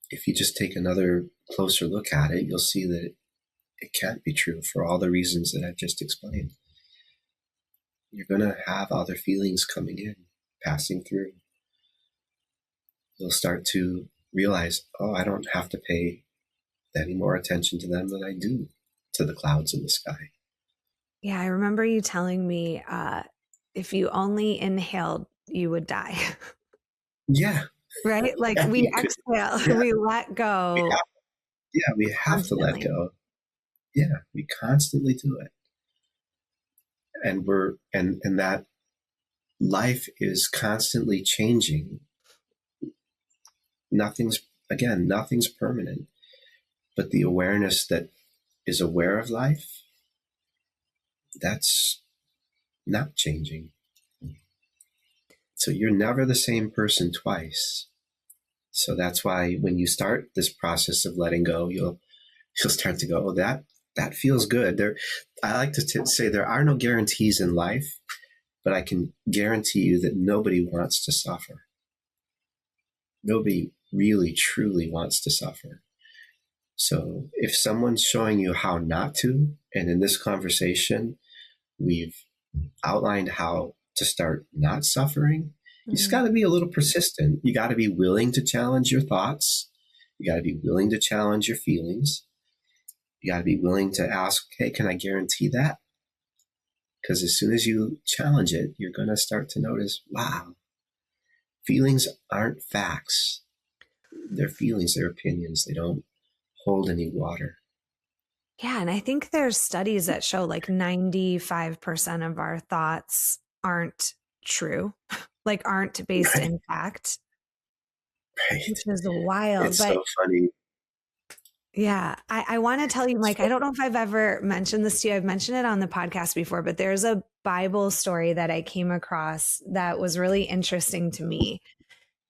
if you just take another closer look at it, you'll see that it can't be true for all the reasons that I've just explained. You're going to have other feelings coming in, passing through. You'll start to realize, oh, I don't have to pay any more attention to them than I do to the clouds in the sky. Yeah, I remember you telling me if you only inhaled, you would die. Yeah. Right? Like we exhale, yeah. We let go. We have to let go. Yeah, we constantly do it. And and that life is constantly changing. Nothing's permanent. But the awareness that is aware of life, that's not changing. So you're never the same person twice. So that's why when you start this process of letting go, you'll start to go, oh, that that feels good. I like to say there are no guarantees in life, but I can guarantee you that nobody wants to suffer. Nobody really, truly wants to suffer. So if someone's showing you how not to, and in this conversation, we've outlined how to start not suffering, you just got to be a little persistent. You got to be willing to challenge your thoughts. You got to be willing to challenge your feelings. You got to be willing to ask, hey, can I guarantee that? Because as soon as you challenge it, you're going to start to notice, wow, feelings aren't facts. They're feelings, they're opinions. They don't hold any water. Yeah. And I think there's studies that show like 95% of our thoughts aren't true, like aren't based Right. in fact. Right. Which is wild. It's but so funny. yeah, I want to tell you, Mike, I don't know if I've ever mentioned this to you. I've mentioned it on the podcast before, but there's a Bible story that I came across that was really interesting to me.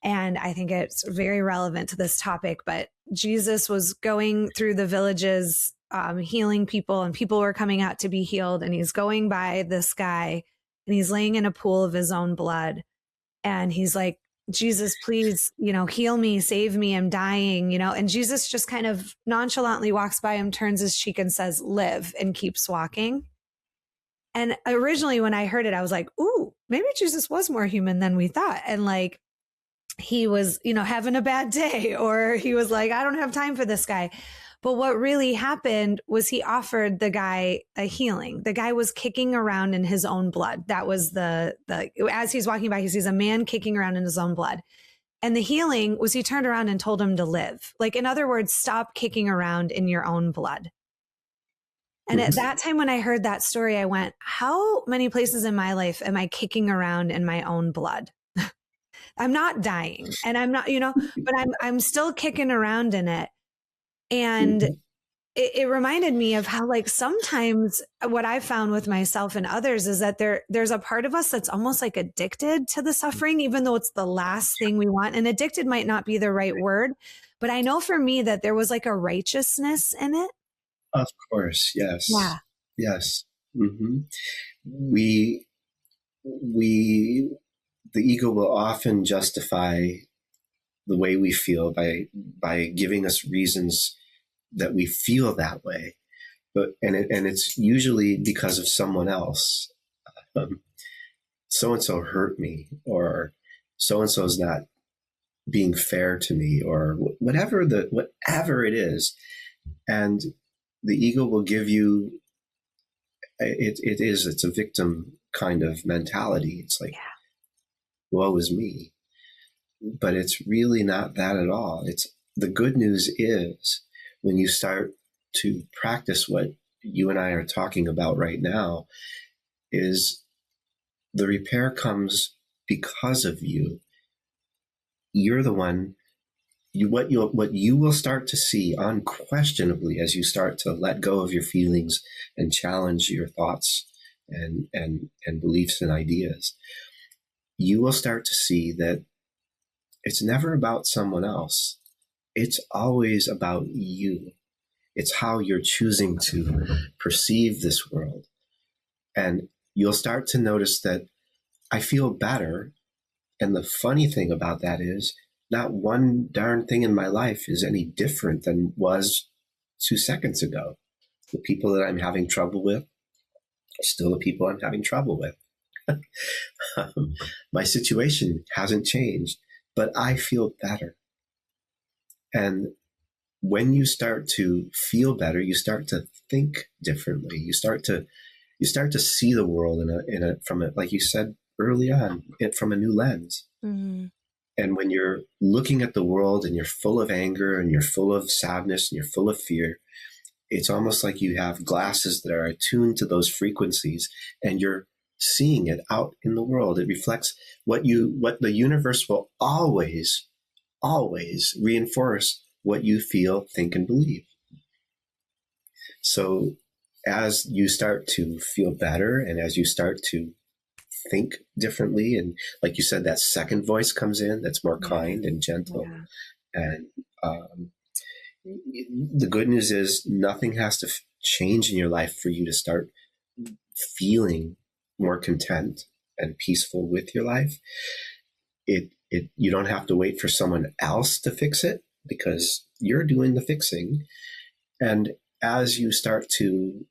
And I think it's very relevant to this topic. But Jesus was going through the villages, healing people, and people were coming out to be healed. And he's going by this guy and he's laying in a pool of his own blood. And he's like, Jesus, please, heal me, save me, I'm dying, and Jesus just kind of nonchalantly walks by him, turns his cheek and says, live, and keeps walking. And originally when I heard it, I was like, ooh, maybe Jesus was more human than we thought. And like, he was, having a bad day, or he was like, I don't have time for this guy. But what really happened was he offered the guy a healing. The guy was kicking around in his own blood. That was as he's walking by, he sees a man kicking around in his own blood. And the healing was he turned around and told him to live. Like, in other words, stop kicking around in your own blood. And at that time, when I heard that story, I went, how many places in my life am I kicking around in my own blood? I'm not dying and I'm not, but I'm still kicking around in it. And it reminded me of how, like, sometimes what I've found with myself and others is that there's a part of us that's almost like addicted to the suffering, even though it's the last thing we want. And addicted might not be the right word, but I know for me that there was like a righteousness in it. Of course. Yes. Yeah. Yes. Mm-hmm. The ego will often justify the way we feel by giving us reasons that we feel that way, but it's usually because of someone else. So and so hurt me, or so and so is not being fair to me, or whatever it is, and the ego will give you. It's a victim kind of mentality. It's like, woe is me, but it's really not that at all. It's the good news is, when you start to practice what you and I are talking about right now, is the repair comes because of you. You're the one. What you will start to see unquestionably as you start to let go of your feelings and challenge your thoughts and beliefs and ideas, you will start to see that it's never about someone else. It's always about you. It's how you're choosing to perceive this world. And you'll start to notice that I feel better. And the funny thing about that is, not one darn thing in my life is any different than was 2 seconds ago. The people that I'm having trouble with are still the people I'm having trouble with. My situation hasn't changed, but I feel better. And when you start to feel better, you start to think differently. You start to see the world from like you said early on, from a new lens. Mm-hmm. And when you're looking at the world and you're full of anger and you're full of sadness and you're full of fear, it's almost like you have glasses that are attuned to those frequencies, and you're seeing it out in the world. It reflects what the universe will always reinforce what you feel, think, and believe. So as you start to feel better, and as you start to think differently, and like you said, that second voice comes in that's more kind and gentle, and the good news is nothing has to change in your life for you to start feeling more content and peaceful with your life. You don't have to wait for someone else to fix it, because you're doing the fixing. And as you start to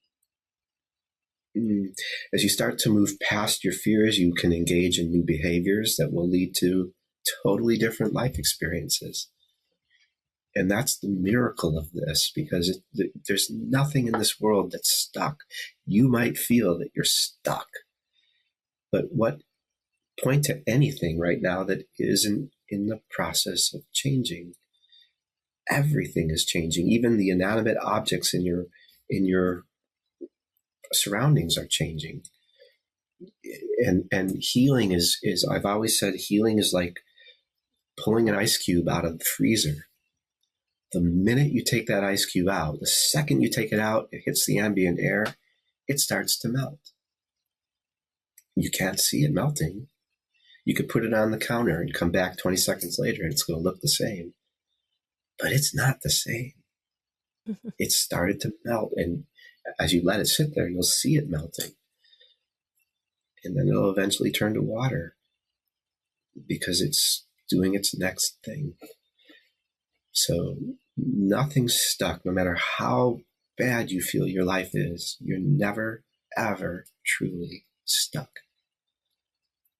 move past your fears, you can engage in new behaviors that will lead to totally different life experiences. And that's the miracle of this, because there's nothing in this world that's stuck. You might feel that you're stuck, but what point to anything right now that isn't in the process of changing? Everything is changing. Even the inanimate objects in your surroundings are changing. And healing is I've always said healing is like pulling an ice cube out of the freezer. The minute you take that ice cube out, the second you take it out, it hits the ambient air, it starts to melt. You can't see it melting. You could put it on the counter and come back 20 seconds later and it's going to look the same. But it's not the same. It started to melt. And as you let it sit there, you'll see it melting. And then it'll eventually turn to water because it's doing its next thing. So nothing's stuck. No matter how bad you feel your life is, you're never, ever truly stuck.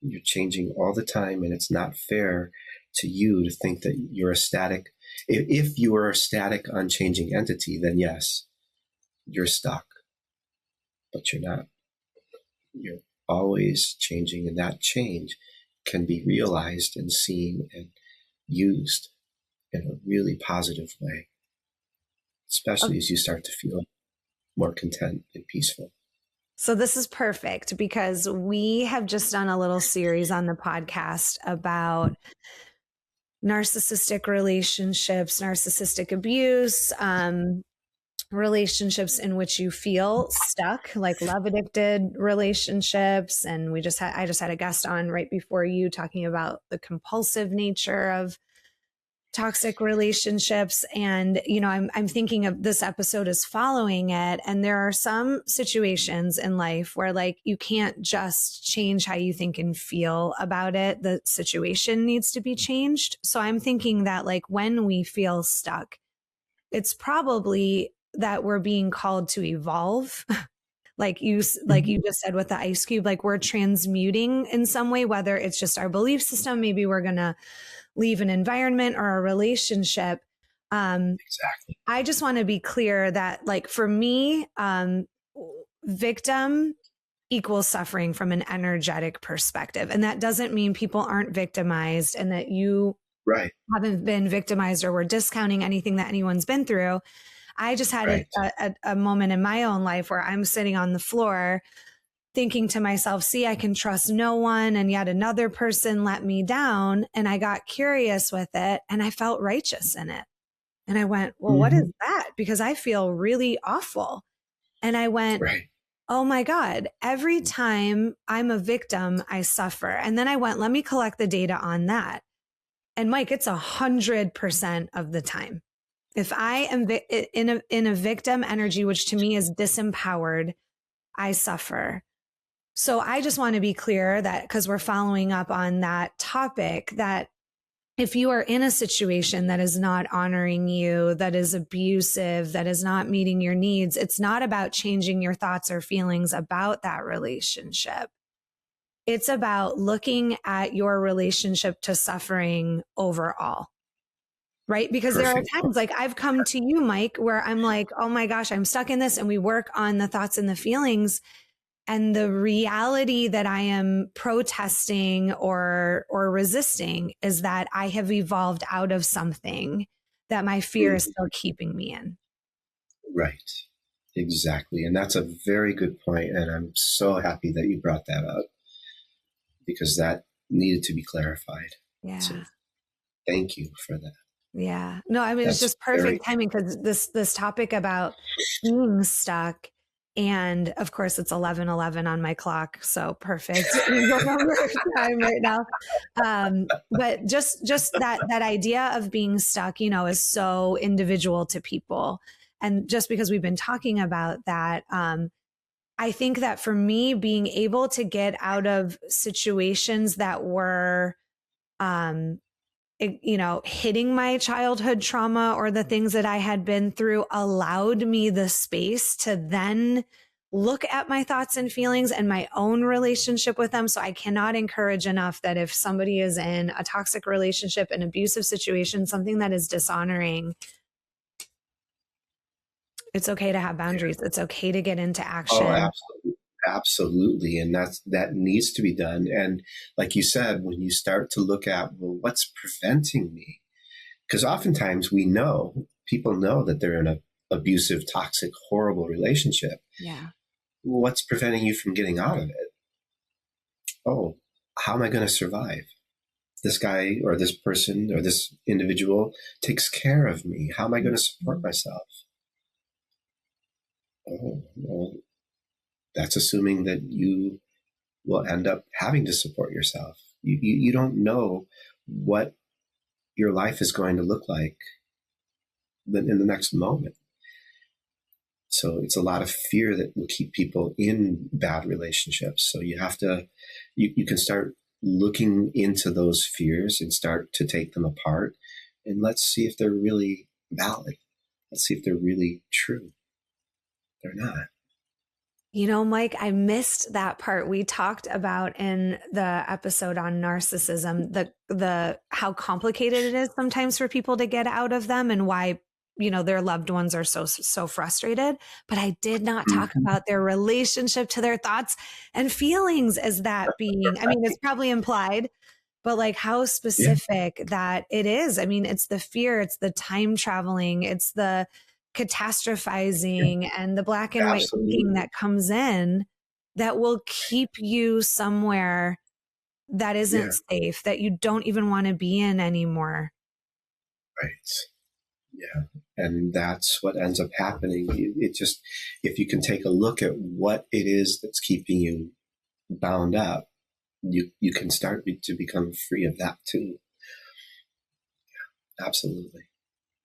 You're changing all the time, and it's not fair to you to think that you're a static. If you are a static, unchanging entity, then yes, you're stuck. But you're not. You're always changing, and that change can be realized and seen and used in a really positive way, especially as you start to feel more content and peaceful. So this is perfect because we have just done a little series on the podcast about narcissistic relationships, narcissistic abuse, relationships in which you feel stuck, like love addicted relationships. And I just had a guest on right before you talking about the compulsive nature of toxic relationships. And, I'm thinking of this episode as following it. And there are some situations in life where you can't just change how you think and feel about it. The situation needs to be changed. So I'm thinking that when we feel stuck, it's probably that we're being called to evolve. Like you just said with the ice cube, we're transmuting in some way, whether it's just our belief system, maybe we're going to leave an environment or a relationship. Exactly. I just want to be clear that for me, victim equals suffering from an energetic perspective. And that doesn't mean people aren't victimized and that you haven't been victimized or we're discounting anything that anyone's been through. I just had a moment in my own life where I'm sitting on the floor thinking to myself, see, I can trust no one. And yet another person let me down. And I got curious with it and I felt righteous in it. And I went, well, what is that? Because I feel really awful. And I went, oh my God, every time I'm a victim, I suffer. And then I went, let me collect the data on that. And Mike, it's 100% of the time. If I am in a victim energy, which to me is disempowered, I suffer. So I just want to be clear that because we're following up on that topic, that if you are in a situation that is not honoring you, that is abusive, that is not meeting your needs, it's not about changing your thoughts or feelings about that relationship. It's about looking at your relationship to suffering overall. Right? Because there are times I've come to you, Mike, where I'm like, oh my gosh, I'm stuck in this. And we work on the thoughts and the feelings. And the reality that I am protesting or resisting is that I have evolved out of something that my fear is still keeping me in. Right. Exactly. And that's a very good point. And I'm so happy that you brought that up because that needed to be clarified. Yeah. So thank you for that. Yeah. No, I mean, it's just perfect timing because this topic about being stuck And of course it's 11:11 on my clock. So perfect. Remember time right now. But just that idea of being stuck, you know, is so individual to people. And just because we've been talking about that, I think that for me, being able to get out of situations that were, you know, hitting my childhood trauma or the things that I had been through allowed me the space to then look at my thoughts and feelings and my own relationship with them. So I cannot encourage enough that if somebody is in a toxic relationship, an abusive situation, something that is dishonoring, it's okay to have boundaries. It's okay to get into action. Oh, absolutely. Absolutely. And that needs to be done. And like you said, when you start to look at, well, what's preventing me? Because oftentimes people know that they're in an abusive, toxic, horrible relationship. Yeah. What's preventing you from getting out of it? Oh, how am I going to survive? This guy or this person or this individual takes care of me. How am I going to support myself? Oh, well, that's assuming that you will end up having to support yourself. You don't know what your life is going to look like in the next moment. So it's a lot of fear that will keep people in bad relationships. So you have to, you can start looking into those fears and start to take them apart. And let's see if they're really valid. Let's see if they're really true. They're not. You know, Mike, I missed that part we talked about in the episode on narcissism, the how complicated it is sometimes for people to get out of them and why, you know, their loved ones are so frustrated. But I did not talk about their relationship to their thoughts and feelings as that being, I mean, it's probably implied, but like how specific that it is. I mean, it's the fear, it's the time traveling, it's the catastrophizing and the black and white thinking that comes in that will keep you somewhere that isn't safe, that you don't even want to be in anymore. Right. Yeah. And that's what ends up happening. It just, if you can take a look at what it is that's keeping you bound up, you can start to become free of that too. Yeah, absolutely.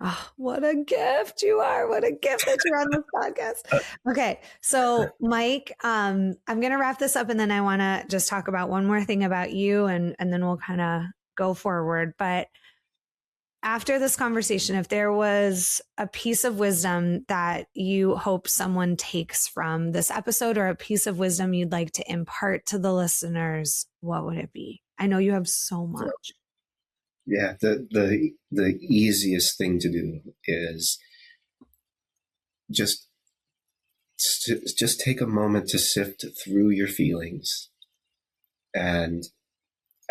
Oh, what a gift you are. What a gift that you're on this podcast. Okay. So Mike, I'm going to wrap this up and then I want to just talk about one more thing about you and then we'll kind of go forward. But after this conversation, if there was a piece of wisdom that you hope someone takes from this episode or a piece of wisdom you'd like to impart to the listeners, what would it be? I know you have so much. Yeah, the easiest thing to do is just take a moment to sift through your feelings and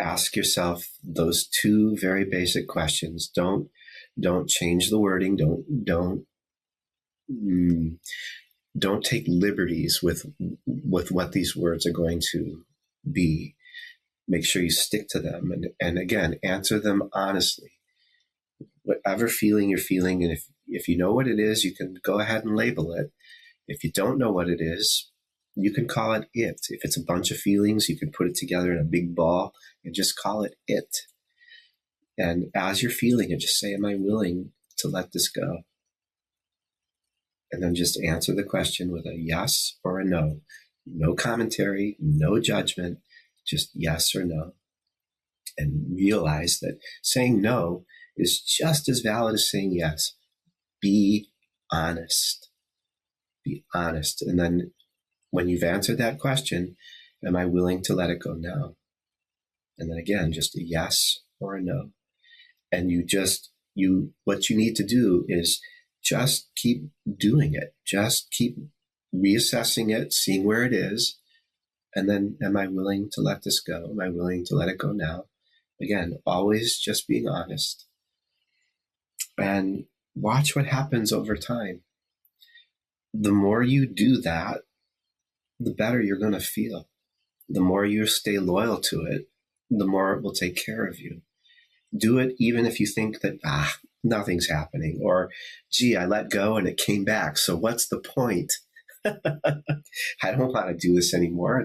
ask yourself those two very basic questions. Don't change the wording. Don't take liberties with what these words are going to be. Make sure you stick to them. And again, answer them honestly. Whatever feeling you're feeling, and if you know what it is, you can go ahead and label it. If you don't know what it is, you can call it it. If it's a bunch of feelings, you can put it together in a big ball and just call it it. And as you're feeling it, just say, am I willing to let this go? And then just answer the question with a yes or a no. No commentary, no judgment. Just yes or no. And realize that saying no is just as valid as saying yes. Be honest. Be honest. And then when you've answered that question, am I willing to let it go now? And then again, just a yes or a no. And what you need to do is just keep doing it. Just keep reassessing it, seeing where it is. And then, am I willing to let this go? Am I willing to let it go now? Again, always just being honest. And watch what happens over time. The more you do that, the better you're going to feel. The more you stay loyal to it, the more it will take care of you. Do it even if you think that, nothing's happening. Or, gee, I let go and it came back. So what's the point? I don't want to do this anymore.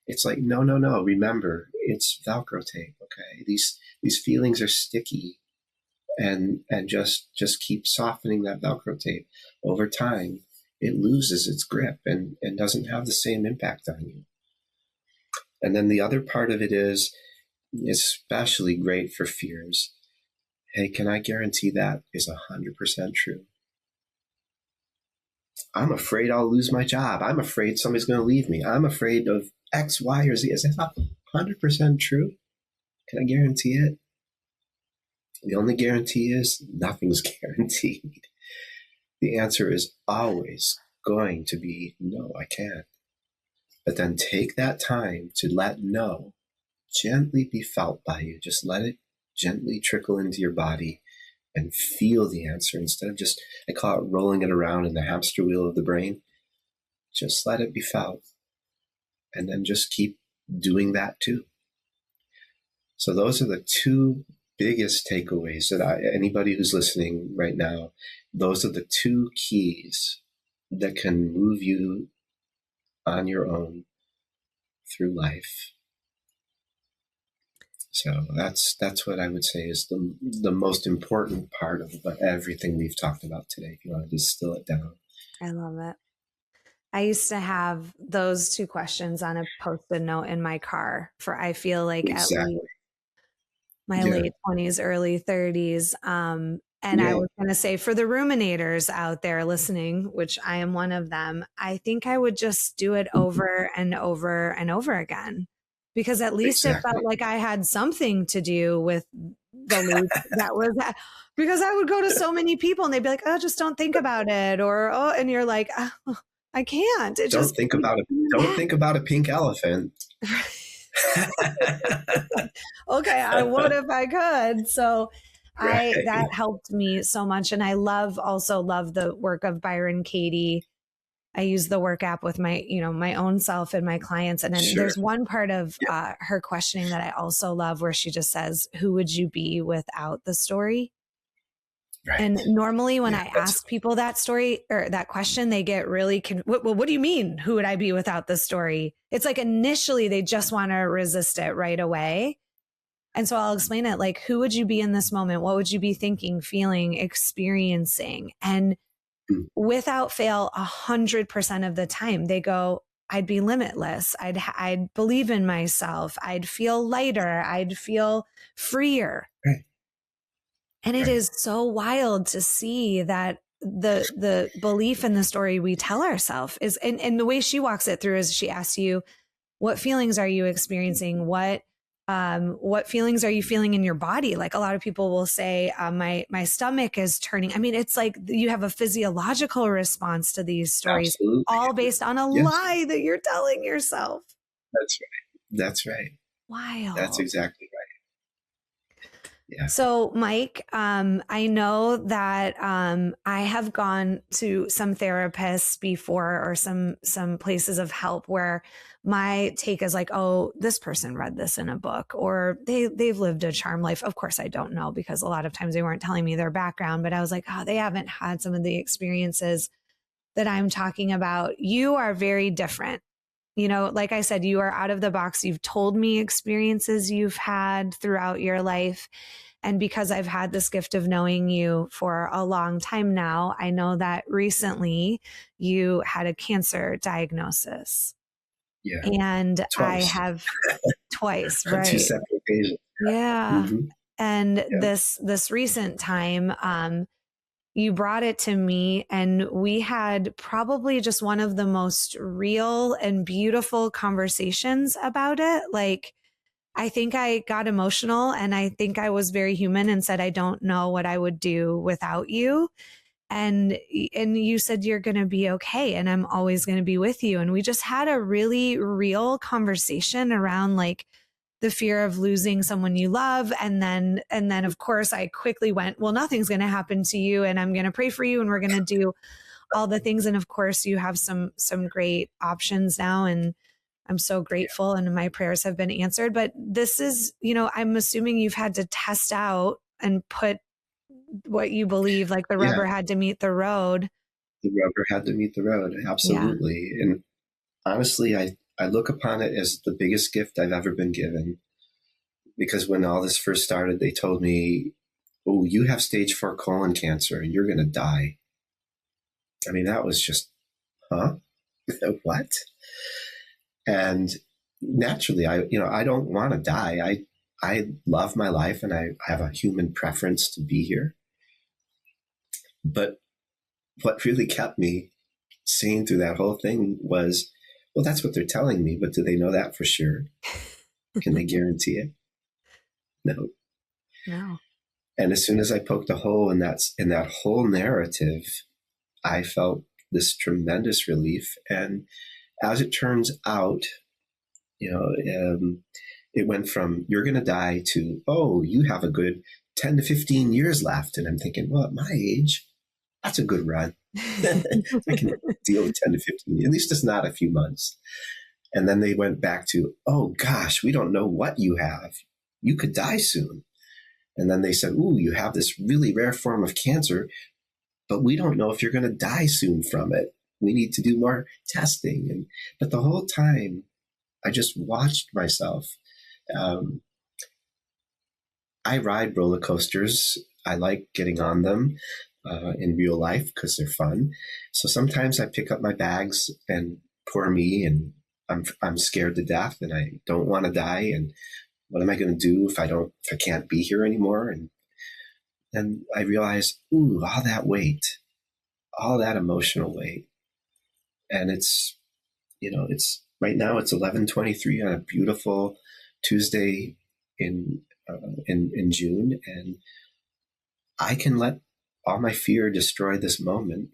It's like, no, no, no. Remember, it's Velcro tape. Okay. These feelings are sticky, and just keep softening that Velcro tape. Over time, it loses its grip and doesn't have the same impact on you. And then the other part of it is especially great for fears. Hey, can I guarantee that is 100% true? I'm afraid I'll lose my job. I'm afraid somebody's going to leave me. I'm afraid of X, Y, or Z. Is that 100% true? Can I guarantee it? The only guarantee is nothing's guaranteed. The answer is always going to be no, I can't. But then take that time to let no gently be felt by you. Just let it gently trickle into your body and feel the answer instead of just, I call it rolling it around in the hamster wheel of the brain. Just let it be felt. And then just keep doing that too. So those are the two biggest takeaways that anybody who's listening right now, those are the two keys that can move you on your own through life. So that's what I would say is the most important part of everything we've talked about today, if you want to distill it down. I love it. I used to have those two questions on a Post-it note in my car for, I feel like, at least my late 20s, early 30s. And I was going to say, for the ruminators out there listening, which I am one of them, I think I would just do it over and over and over again, because at least it felt like I had something to do with the loop that was that. Because I would go to so many people and they'd be like, oh, just don't think about it. Or, oh, and you're like, oh, I can't. Don't think about a pink elephant. Okay, I would if I could. So that helped me so much. And I also love the work of Byron Katie. I use the work app with my own self and my clients. And then there's one part of her questioning that I also love, where she just says, who would you be without the story? Right. And normally when I ask people that story or that question, they get really, what do you mean? Who would I be without the story? It's like initially they just want to resist it right away. And so I'll explain it like, who would you be in this moment? What would you be thinking, feeling, experiencing? And without fail, 100% of the time they go, I'd be limitless. I'd believe in myself. I'd feel lighter. I'd feel freer. Right. And it is so wild to see that the belief in the story we tell ourselves is, and the way she walks it through is she asks you, what feelings are you experiencing? What feelings are you feeling in your body? Like a lot of people will say, my stomach is turning. I mean, it's like you have a physiological response to these stories, all based on a lie that you're telling yourself. That's right. Wild. That's exactly right. Yeah. So Mike, I know that I have gone to some therapists before, or some places of help where my take is like, oh, this person read this in a book, or they've lived a charmed life. Of course, I don't know, because a lot of times they weren't telling me their background, but I was like, oh, they haven't had some of the experiences that I'm talking about. You are very different. Like I said, you are out of the box. You've told me experiences you've had throughout your life. And because I've had this gift of knowing you for a long time now, I know that recently you had a cancer diagnosis. Yeah. And twice. I have twice, right? 2 separate occasions. Yeah. Mm-hmm. And this recent time, you brought it to me, and we had probably just one of the most real and beautiful conversations about it. Like, I think I got emotional, and I think I was very human and said, I don't know what I would do without you. And you said, you're going to be okay. And I'm always going to be with you. And we just had a really real conversation around like the fear of losing someone you love. And then of course I quickly went, well, nothing's going to happen to you, and I'm going to pray for you, and we're going to do all the things. And of course you have some great options now, and I'm so grateful, and my prayers have been answered. But this is, I'm assuming you've had to test out and put what you believe, like the rubber had to meet the road The rubber had to meet the road. Yeah. Absolutely. And honestly, I look upon it as the biggest gift I've ever been given, because when all this first started, they told me, "Oh, you have stage 4 colon cancer and you're going to die." I mean, that was just, huh? What? And naturally, I don't want to die. I love my life and I have a human preference to be here. But what really kept me sane through that whole thing was, well, that's what they're telling me, but do they know that for sure? Can they guarantee it? No. No. And as soon as I poked a hole in that whole narrative, I felt this tremendous relief. And as it turns out, it went from "you're going to die" to "oh, you have a good 10 to 15 years left." And I'm thinking, well, at my age, that's a good run. I can deal with 10 to 15. At least it's not a few months. And then they went back to, "oh gosh, we don't know what you have. You could die soon." And then they said, "ooh, you have this really rare form of cancer, but we don't know if you're going to die soon from it. We need to do more testing." But the whole time, I just watched myself. I ride roller coasters. I like getting on them in real life because they're fun. So sometimes I pick up my bags and poor me, and I'm scared to death, and I don't want to die. And what am I going to do if I can't be here anymore? And then I realize, ooh, all that weight, all that emotional weight, and it's right now it's 11:23 on a beautiful Tuesday in June, and I can let all my fear destroy this moment,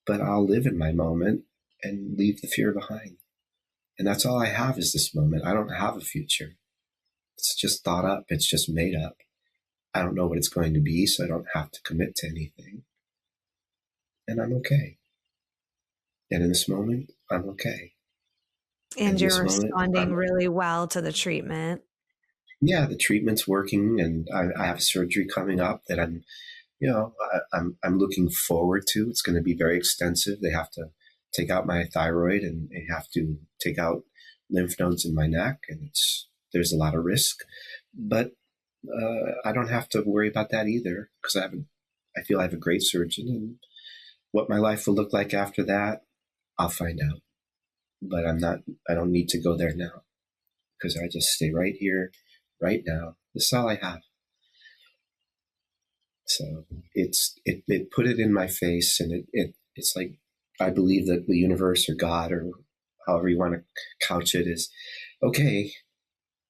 but I'll live in my moment and leave the fear behind. And that's all I have is this moment. I don't have a future. It's just thought up. It's just made up. I don't know what it's going to be, so I don't have to commit to anything. And I'm okay. And in this moment, I'm okay. And you're responding really well to the treatment. Yeah, the treatment's working, and I have surgery coming up that I'm looking forward to. It's going to be very extensive. They have to take out my thyroid, and they have to take out lymph nodes in my neck, and there's a lot of risk. But I don't have to worry about that either, because I feel I have a great surgeon, and what my life will look like after that, I'll find out. But I don't need to go there now, because I just stay right here, right now. This is all I have. So it put it in my face, and it's like, I believe that the universe or God or however you want to couch it is, okay,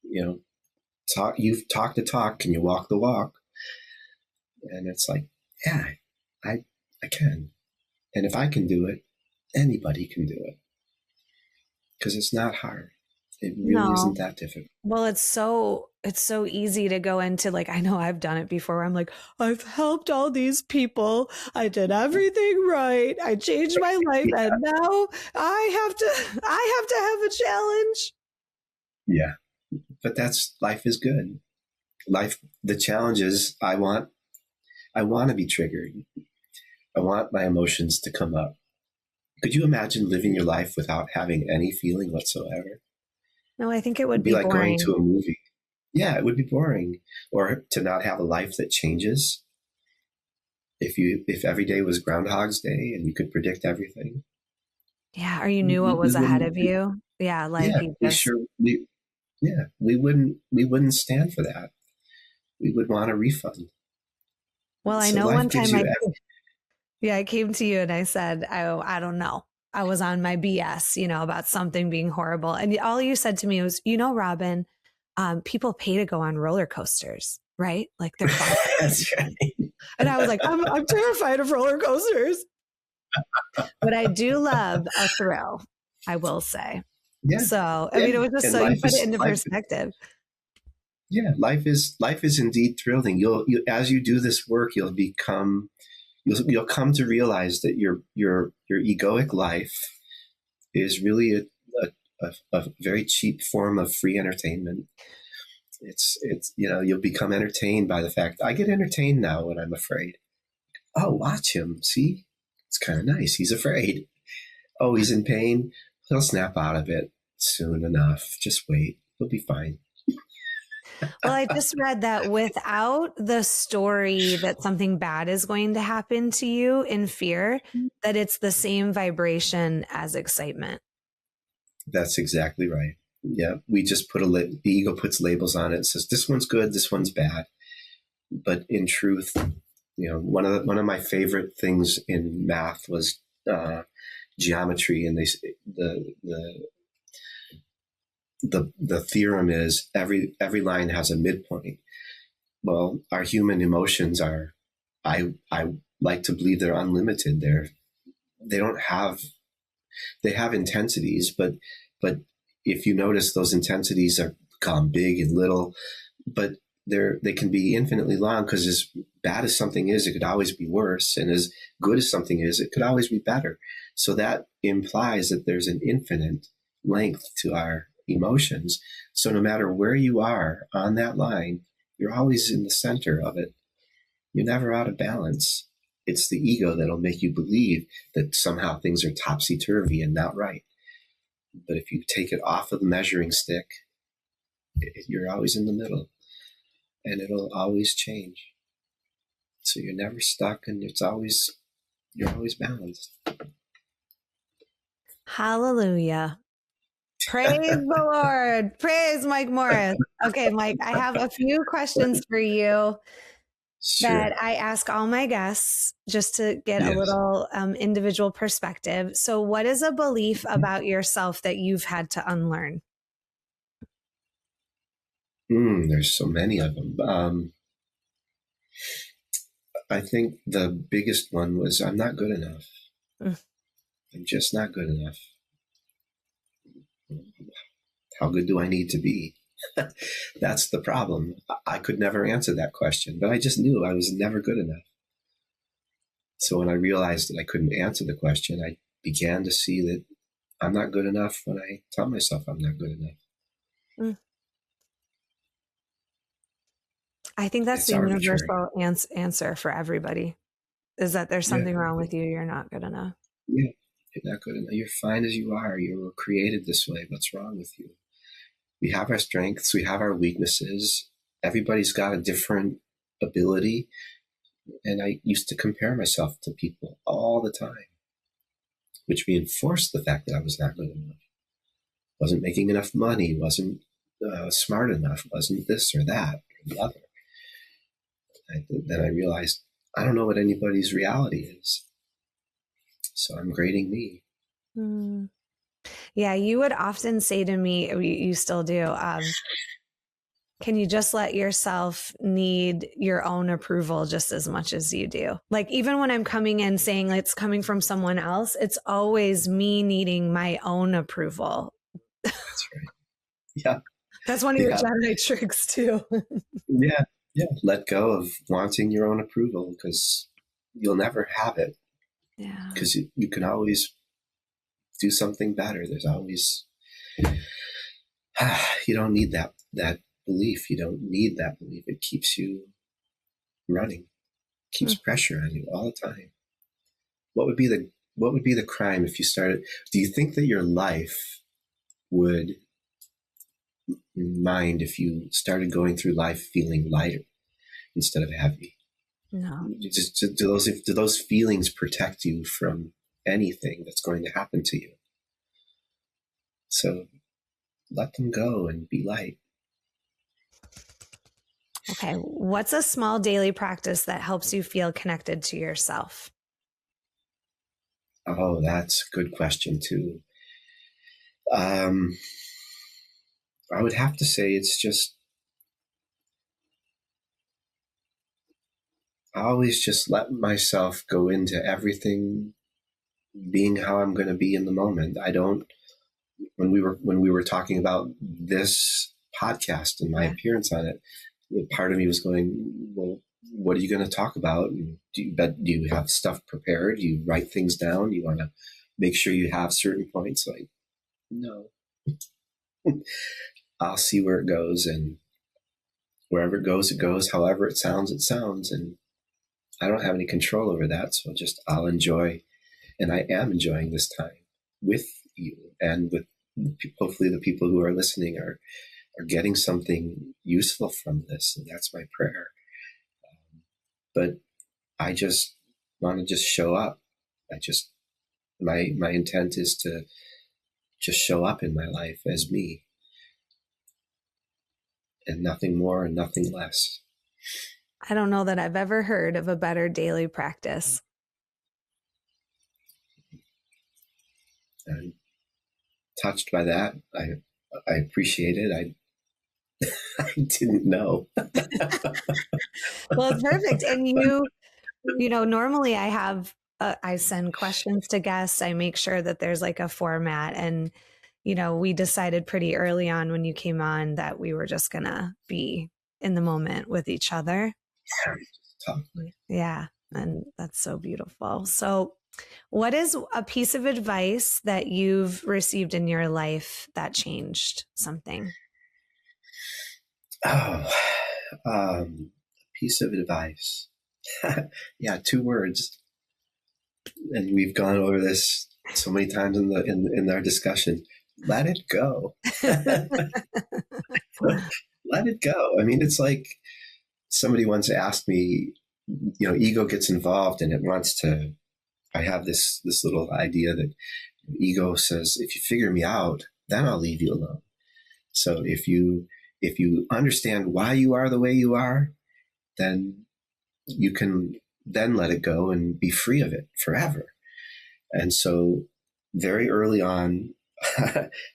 you've talked the talk, can you walk the walk? And it's like, yeah, I can. And if I can do it, anybody can do it. Because it's not hard. It really isn't that difficult. Well, it's so easy to go into, like, I know I've done it before. I'm like, I've helped all these people. I did everything right. I changed my life. Yeah. And now I have to have a challenge. Yeah. But life is good. The challenge is I want to be triggered. I want my emotions to come up. Could you imagine living your life without having any feeling whatsoever? No, I think it would be like boring. Going to a movie. Yeah, it would be boring. Or to not have a life that changes. If every day was Groundhog's Day and you could predict everything. Yeah, or you knew what was ahead of you. Yeah, like we wouldn't stand for that. We would want a refund. Well, I know one time I came to you and I said, I don't know. I was on my BS, about something being horrible. And all you said to me was, Robin, people pay to go on roller coasters, right? Like they're fun. That's right. And I was like, I'm terrified of roller coasters. But I do love a thrill, I will say. Yeah. So, I mean, it was just so you put it into perspective. Yeah, life is indeed thrilling. You as you do this work, you'll come to realize that your egoic life is really a very cheap form of free entertainment. It's you'll become entertained by the fact I get entertained now when I'm afraid. Oh, watch him! See, It's kind of nice. He's afraid. Oh, he's in pain. He'll snap out of it soon enough. Just wait. He'll be fine. Well, I just read that without the story that something bad is going to happen to you in fear, that it's the same vibration as excitement. That's exactly right. Yeah, we just put the ego puts labels on it. It says this one's good, this one's bad. But in truth, one of my favorite things in math was geometry, and the theorem is every line has a midpoint. Well, our human emotions are, I like to believe they're unlimited. They have intensities, but if you notice, those intensities are become big and little, but they can be infinitely long, because as bad as something is, it could always be worse, and as good as something is, it could always be better. So that implies that there's an infinite length to our emotions. So no matter where you are on that line, you're always in the center of it. You're never out of balance. It's the ego that'll make you believe that somehow things are topsy-turvy and not right. But if you take it off of the measuring stick, you're always in the middle, and it'll always change. So you're never stuck, and you're always balanced. Hallelujah. Praise the Lord. Praise Mike Morris. Okay, Mike, I have a few questions for you that I ask all my guests just to get a little individual perspective. So what is a belief about yourself that you've had to unlearn? There's so many of them. I think the biggest one was I'm not good enough. I'm just not good enough. How good do I need to be? That's the problem. I could never answer that question, but I just knew I was never good enough. So when I realized that I couldn't answer the question, I began to see that I'm not good enough when I tell myself I'm not good enough. I think that's the universal answer for everybody, is that there's something wrong with you. You're not good enough. Yeah, you're not good enough. You're fine as you are. You were created this way. What's wrong with you? We have our strengths. We have our weaknesses. Everybody's got a different ability. And I used to compare myself to people all the time, which reinforced the fact that I was not good enough. Wasn't making enough money. Wasn't smart enough. Wasn't this or that or the other. Then I realized I don't know what anybody's reality is. So I'm grading me. Yeah, you would often say to me, you still do, can you just let yourself need your own approval just as much as you do? Like, even when I'm coming in saying it's coming from someone else, it's always me needing my own approval. That's right. Yeah. That's one of your Gemini tricks too. Yeah. Let go of wanting your own approval, because you'll never have it. Yeah. Because you can always do something better. There's always, you don't need that belief. You don't need that belief. It keeps you running, keeps pressure on you all the time. What would be the crime if you started? Do you think that your life would mind if you started going through life feeling lighter instead of heavy? No. Do those feelings protect you from anything that's going to happen to you? So let them go and be light. Okay. What's a small daily practice that helps you feel connected to yourself? Oh, that's a good question too. I would have to say it's just, I always just let myself go into everything being how I'm going to be in the moment. I don't, when we were talking about this podcast and my appearance on it, part of me was going, well, what are you going to talk about? Do you have stuff prepared? Do you write things down? Do you want to make sure you have certain points? Like, no. I'll see where it goes, and wherever it goes, it goes. However it sounds, it sounds. And I don't have any control over that. So I'll enjoy And I am enjoying this time with you and with hopefully the people who are listening are getting something useful from this. And that's my prayer. But I just want to just show up. My intent is to just show up in my life as me and nothing more and nothing less. I don't know that I've ever heard of a better daily practice. I'm touched by that. I appreciate it. I didn't know. Well, it's perfect. And you know, normally I send questions to guests. I make sure that there's like a format, and, you know, we decided pretty early on when you came on that we were just going to be in the moment with each other. Yeah. And that's so beautiful. So what is a piece of advice that you've received in your life that changed something? Oh, piece of advice. Yeah, 2 words. And we've gone over this so many times in our discussion. Let it go. Let it go. I mean, it's like somebody once asked me, you know, ego gets involved and it wants to. I have this little idea that ego says, if you figure me out, then I'll leave you alone. So if you understand why you are the way you are, then you can then let it go and be free of it forever. And so very early on,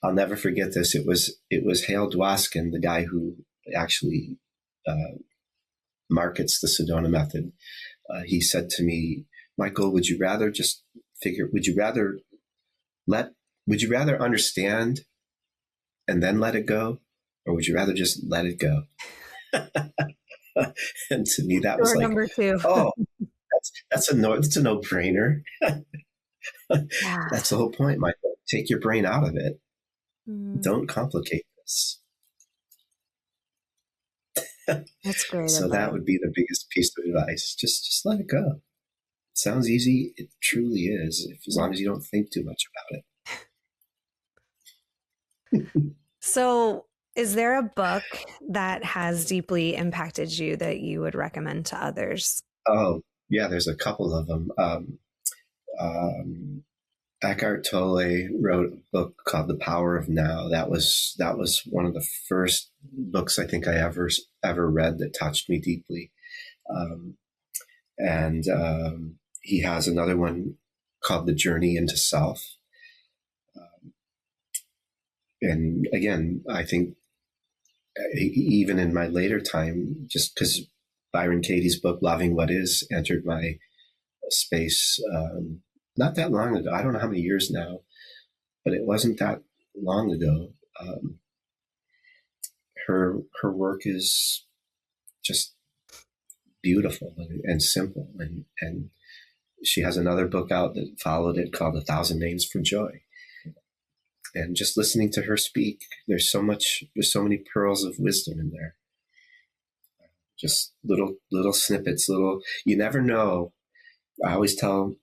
I'll never forget this. It was Hale Dwoskin, the guy who actually markets the Sedona method. He said to me, Michael, would you rather understand and then let it go? Or would you rather just let it go? And to me, that was like, number 2. Oh, that's a no-brainer. Yeah. That's the whole point, Michael. Take your brain out of it. Don't complicate this. That's great. So that would be the biggest piece of advice. Just let it go. It sounds easy. It truly is, as long as you don't think too much about it. So is there a book that has deeply impacted you that you would recommend to others? Oh, yeah, there's a couple of them. Eckhart Tolle wrote a book called The Power of Now. That was one of the first books I think I ever read that touched me deeply. And he has another one called The Journey into Self. And again, I think even in my later time, just because Byron Katie's book, Loving What Is, entered my space not that long ago. I don't know how many years now, but it wasn't that long ago. Her work is just beautiful and simple. And she has another book out that followed it called 1,000 Names for Joy. And just listening to her speak, there's so many pearls of wisdom in there. Just little snippets, you never know. I always tell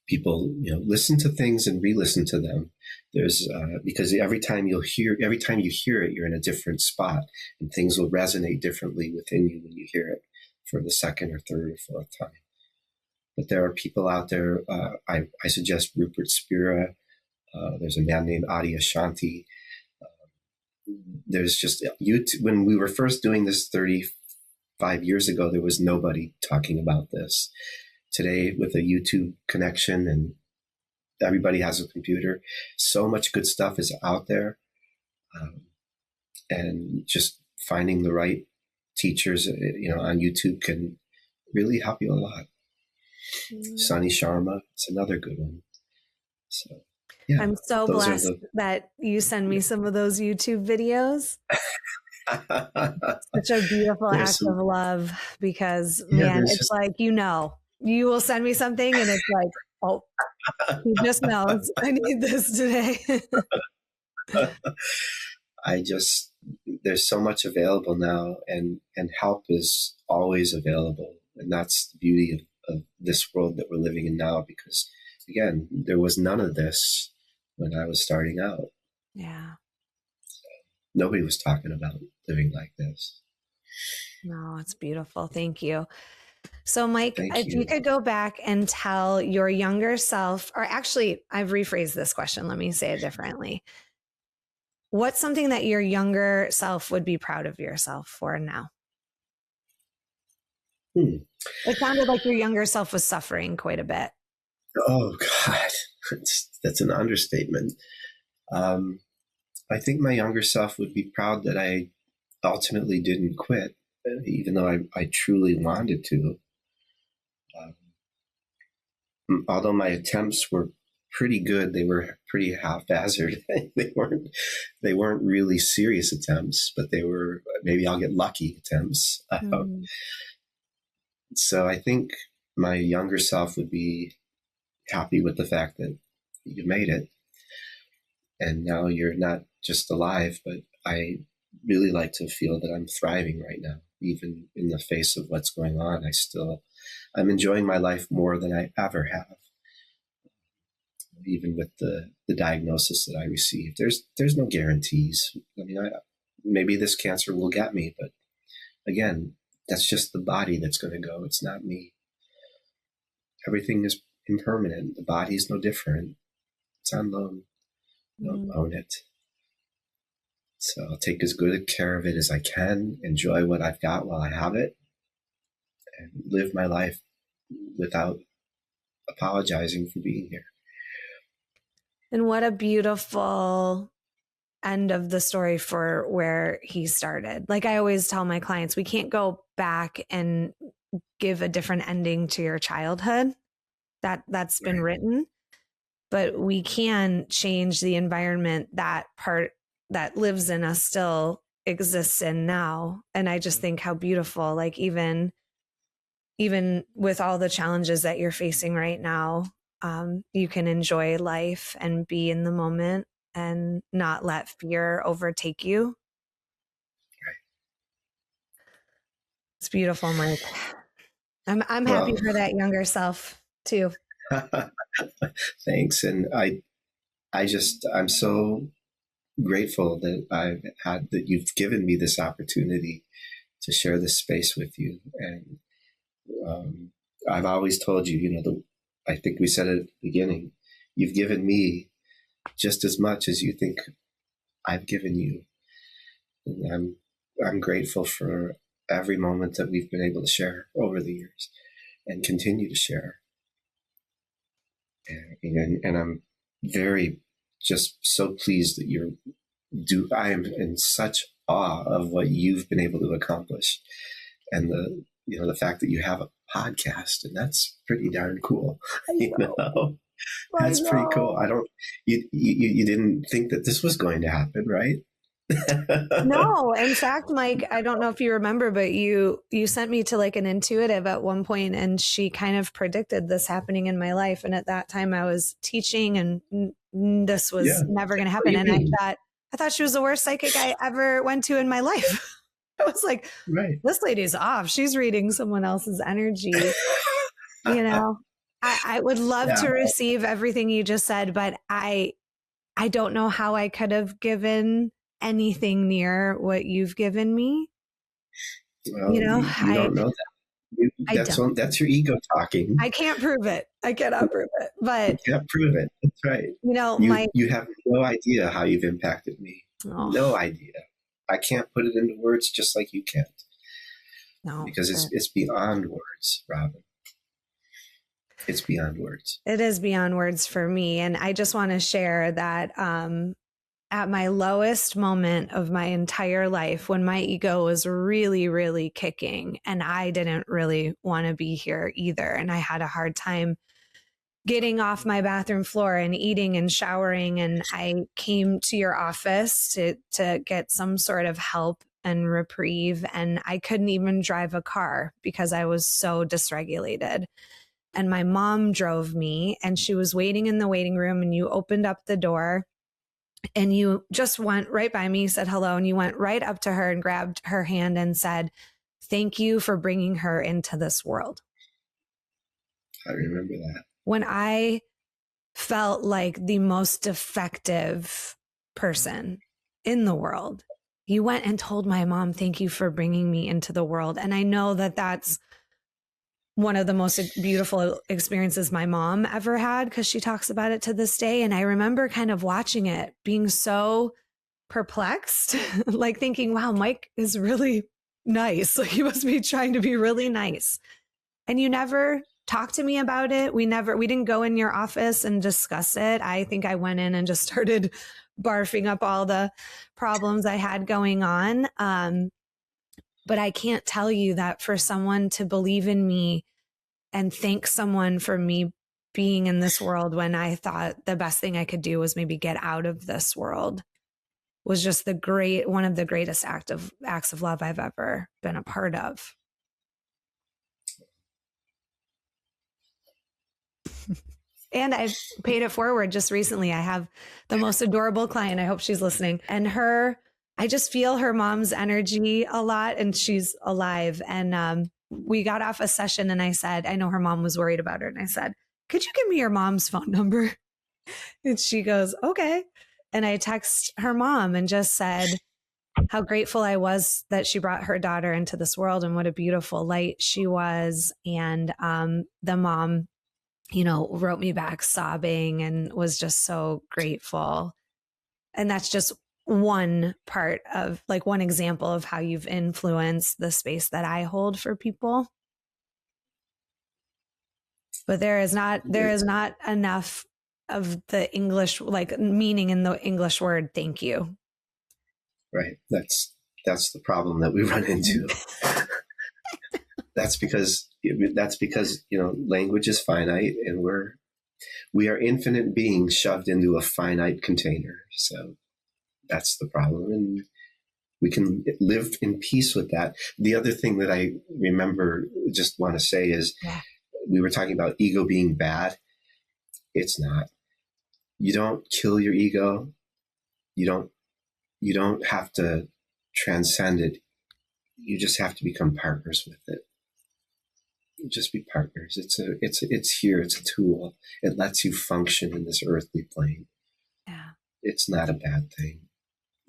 people, listen to things and re-listen to them. There's because every time you hear it, you're in a different spot, and things will resonate differently within you when you hear it for the second or third or fourth time. But there are people out there. I suggest Rupert Spira. There's a man named Adi Ashanti. There's just YouTube. When we were first doing this 35 years ago, there was nobody talking about this. Today, with a YouTube connection and everybody has a computer, so much good stuff is out there. And just finding the right teachers, on YouTube can really help you a lot. Sunny Sharma is another good one. So, yeah, I'm so blessed that you send me some of those YouTube videos. Such a beautiful act of love, because man, it's like, you will send me something and it's like, oh, he just knows I need this today. There's so much available now, and help is always available. And that's the beauty of this world that we're living in now, because again, there was none of this when I was starting out. Yeah. Nobody was talking about living like this. No, it's beautiful. Thank you. So, Mike, Thank if you you. could go back and tell your younger self, or actually, I've rephrased this question. Let me say it differently. What's something that your younger self would be proud of yourself for now? Hmm. It sounded like your younger self was suffering quite a bit. Oh, God. That's an understatement. I think my younger self would be proud that I ultimately didn't quit, even though I truly wanted to. Although my attempts were pretty good, they were pretty haphazard. They weren't really serious attempts, but they were maybe I'll get lucky attempts. Mm. So I think my younger self would be happy with the fact that you made it, and now you're not just alive, but I really like to feel that I'm thriving right now, even in the face of what's going on. I'm enjoying my life more than I ever have, even with the diagnosis that I received. There's no guarantees. I mean, maybe this cancer will get me, but again, that's just the body that's going to go. It's not me. Everything is impermanent. The body's no different. It's on loan. Don't own it. So I'll take as good care of it as I can, enjoy what I've got while I have it, and live my life without apologizing for being here. And what a beautiful end of the story for where he started. Like I always tell my clients, we can't go back and give a different ending to your childhood. That's been written, but we can change the environment that part that lives in us still exists in now. And I just think how beautiful, like even with all the challenges that you're facing right now, you can enjoy life and be in the moment and not let fear overtake you. It's beautiful, Mike. I'm happy for that younger self too. Thanks. And I'm so grateful that you've given me this opportunity to share this space with you. And I've always told you, I think we said it at the beginning, you've given me just as much as you think I've given you. And I'm grateful for every moment that we've been able to share over the years and continue to share. And I'm very just so pleased that I am in such awe of what you've been able to accomplish, and the fact that you have a podcast, and that's pretty darn cool. That's pretty cool. You didn't think that this was going to happen, right? No, in fact, Mike, I don't know if you remember, but you sent me to like an intuitive at one point, and she kind of predicted this happening in my life. And at that time I was teaching, and this was never going to happen. And I thought she was the worst psychic I ever went to in my life. I was like, this lady's off. She's reading someone else's energy. I would love to receive everything you just said, but I don't know how I could have given anything near what you've given me. Well, you don't know that. That's your ego talking. I can't prove it. I cannot prove it, but you can't prove it. That's right. You have no idea how you've impacted me. Oh. No idea. I can't put it into words just like you can't. No, because it's beyond words, Robin. It's beyond words. It is beyond words for me. And I just want to share that at my lowest moment of my entire life, when my ego was really, really kicking and I didn't really want to be here either, and I had a hard time getting off my bathroom floor and eating and showering, and I came to your office to get some sort of help and reprieve, and I couldn't even drive a car because I was so dysregulated. And my mom drove me, and she was waiting in the waiting room, and you opened up the door and you just went right by me, said hello, and you went right up to her and grabbed her hand and said, "Thank you for bringing her into this world." I remember that. When I felt like the most defective person in the world. You went and told my mom, thank you for bringing me into the world. And I know that that's one of the most beautiful experiences my mom ever had, because she talks about it to this day. And I remember kind of watching it, being so perplexed, like thinking, wow, Mike is really nice. Like he must be trying to be really nice. And you never talked to me about it. We didn't go in your office and discuss it. I think I went in and just started barfing up all the problems I had going on. But I can't tell you that for someone to believe in me and thank someone for me being in this world when I thought the best thing I could do was maybe get out of this world was just one of the greatest acts of love I've ever been a part of. And I've paid it forward just recently. I have the most adorable client. I hope she's listening. And I just feel her mom's energy a lot, and she's alive. And we got off a session and I said, I know her mom was worried about her. And I said, could you give me your mom's phone number? And she goes, okay. And I text her mom and just said how grateful I was that she brought her daughter into this world and what a beautiful light she was. And the mom, wrote me back sobbing and was just so grateful. And that's just one part of one example of how you've influenced the space that I hold for people. But there is not enough of the English, meaning in the English word, thank you. Right. That's the problem that we run into. That's because language is finite, and we are infinite beings shoved into a finite container. So that's the problem, and we can live in peace with that. The other thing that I just want to say is, we were talking about ego being bad. It's not. You don't kill your ego. You don't have to transcend it. You just have to become partners with it. Just be partners. It's here. It's a tool. It lets you function in this earthly plane. Yeah. It's not a bad thing.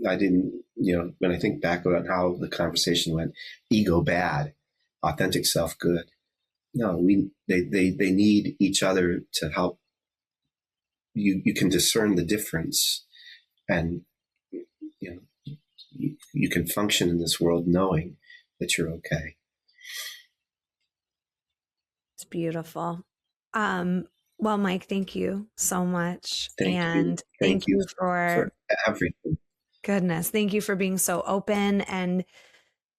I didn't, when I think back about how the conversation went, ego bad, authentic self good. No, they need each other to help. You can discern the difference, and you can function in this world knowing that you're okay. It's beautiful. Well, Mike, thank you so much. Thank you for everything. Goodness. Thank you for being so open. And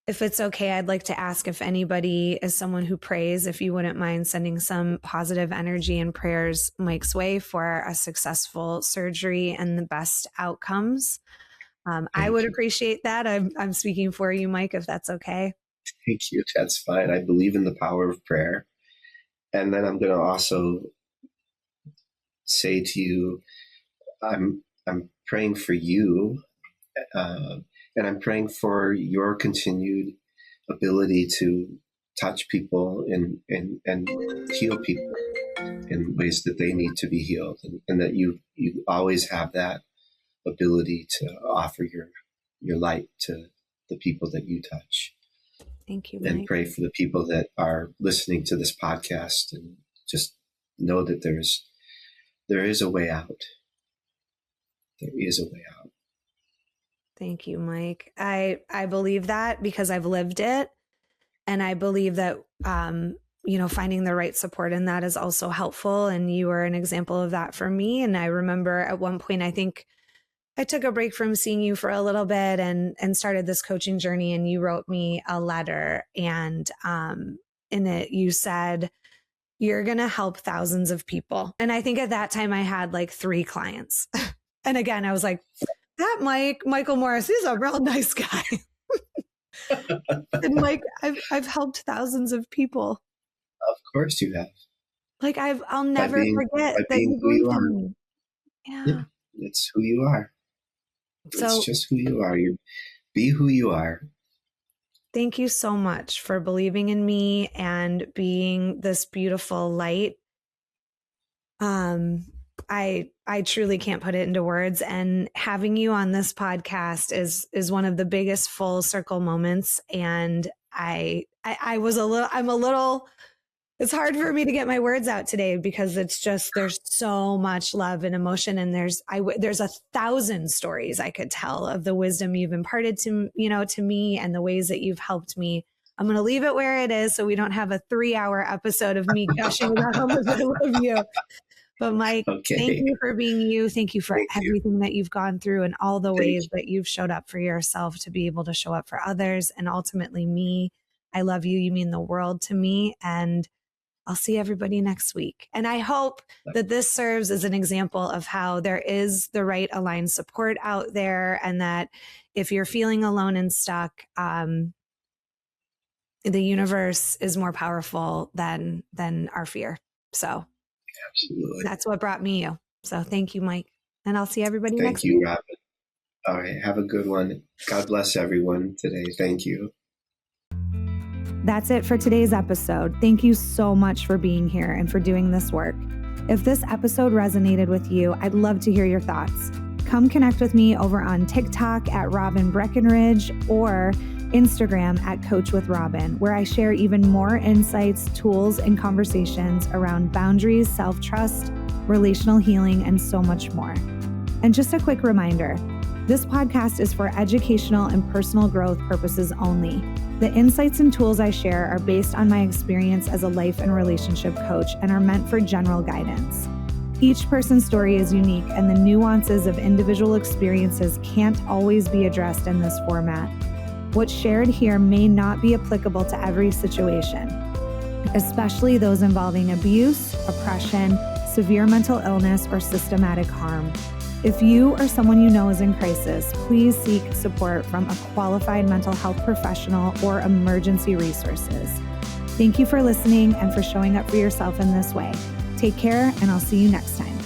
if it's okay, I'd like to ask if anybody is someone who prays, if you wouldn't mind sending some positive energy and prayers Mike's way for a successful surgery and the best outcomes. I would appreciate that. I'm speaking for you, Mike, if that's okay. Thank you. That's fine. I believe in the power of prayer. And then I'm going to also say to you, I'm praying for you, and I'm praying for your continued ability to touch people and heal people in ways that they need to be healed, and that you always have that ability to offer your light to the people that you touch. Thank you, Mike. And pray for the people that are listening to this podcast, and just know that there is a way out. There is a way out. Thank you, Mike. I believe that because I've lived it. And I believe that, finding the right support in that is also helpful. And you were an example of that for me. And I remember at one point, I think I took a break from seeing you for a little bit and started this coaching journey. And you wrote me a letter, and in it, you said, you're going to help thousands of people. And I think at that time I had 3 clients. And again, I was like, that Michael Morris is a real nice guy. And Mike, I've helped thousands of people. Of course you have. I'll never forget that you who you are. Me. Yeah. It's who you are. So, it's just who you are. Be who you are. Thank you so much for believing in me and being this beautiful light. I truly can't put it into words. And having you on this podcast is one of the biggest full circle moments. And I'm a little, it's hard for me to get my words out today because it's just, there's so much love and emotion. And there's 1,000 stories I could tell of the wisdom you've imparted to me and the ways that you've helped me. I'm going to leave it where it is so we don't have a 3-hour episode of me gushing about how much I love you. But Mike, Thank you for being you. Thank you for everything that you've gone through and all the ways that you've showed up for yourself to be able to show up for others and ultimately me. I love you. You mean the world to me. And I'll see everybody next week. And I hope that this serves as an example of how there is the right aligned support out there. And that if you're feeling alone and stuck, the universe is more powerful than our fear. So absolutely, that's what brought me you. So thank you, Mike. And I'll see everybody next week. Thank you, week. Robin. All right. Have a good one. God bless everyone today. Thank you. That's it for today's episode. Thank you so much for being here and for doing this work. If this episode resonated with you, I'd love to hear your thoughts. Come connect with me over on TikTok at Robin Breckenridge or Instagram at Coach with Robin, where I share even more insights, tools, and conversations around boundaries, self-trust, relational healing, and so much more. And just a quick reminder, this podcast is for educational and personal growth purposes only. The insights and tools I share are based on my experience as a life and relationship coach and are meant for general guidance. Each person's story is unique, and the nuances of individual experiences can't always be addressed in this format. What's shared here may not be applicable to every situation, especially those involving abuse, oppression, severe mental illness, or systematic harm. If you or someone you know is in crisis, please seek support from a qualified mental health professional or emergency resources. Thank you for listening and for showing up for yourself in this way. Take care, and I'll see you next time.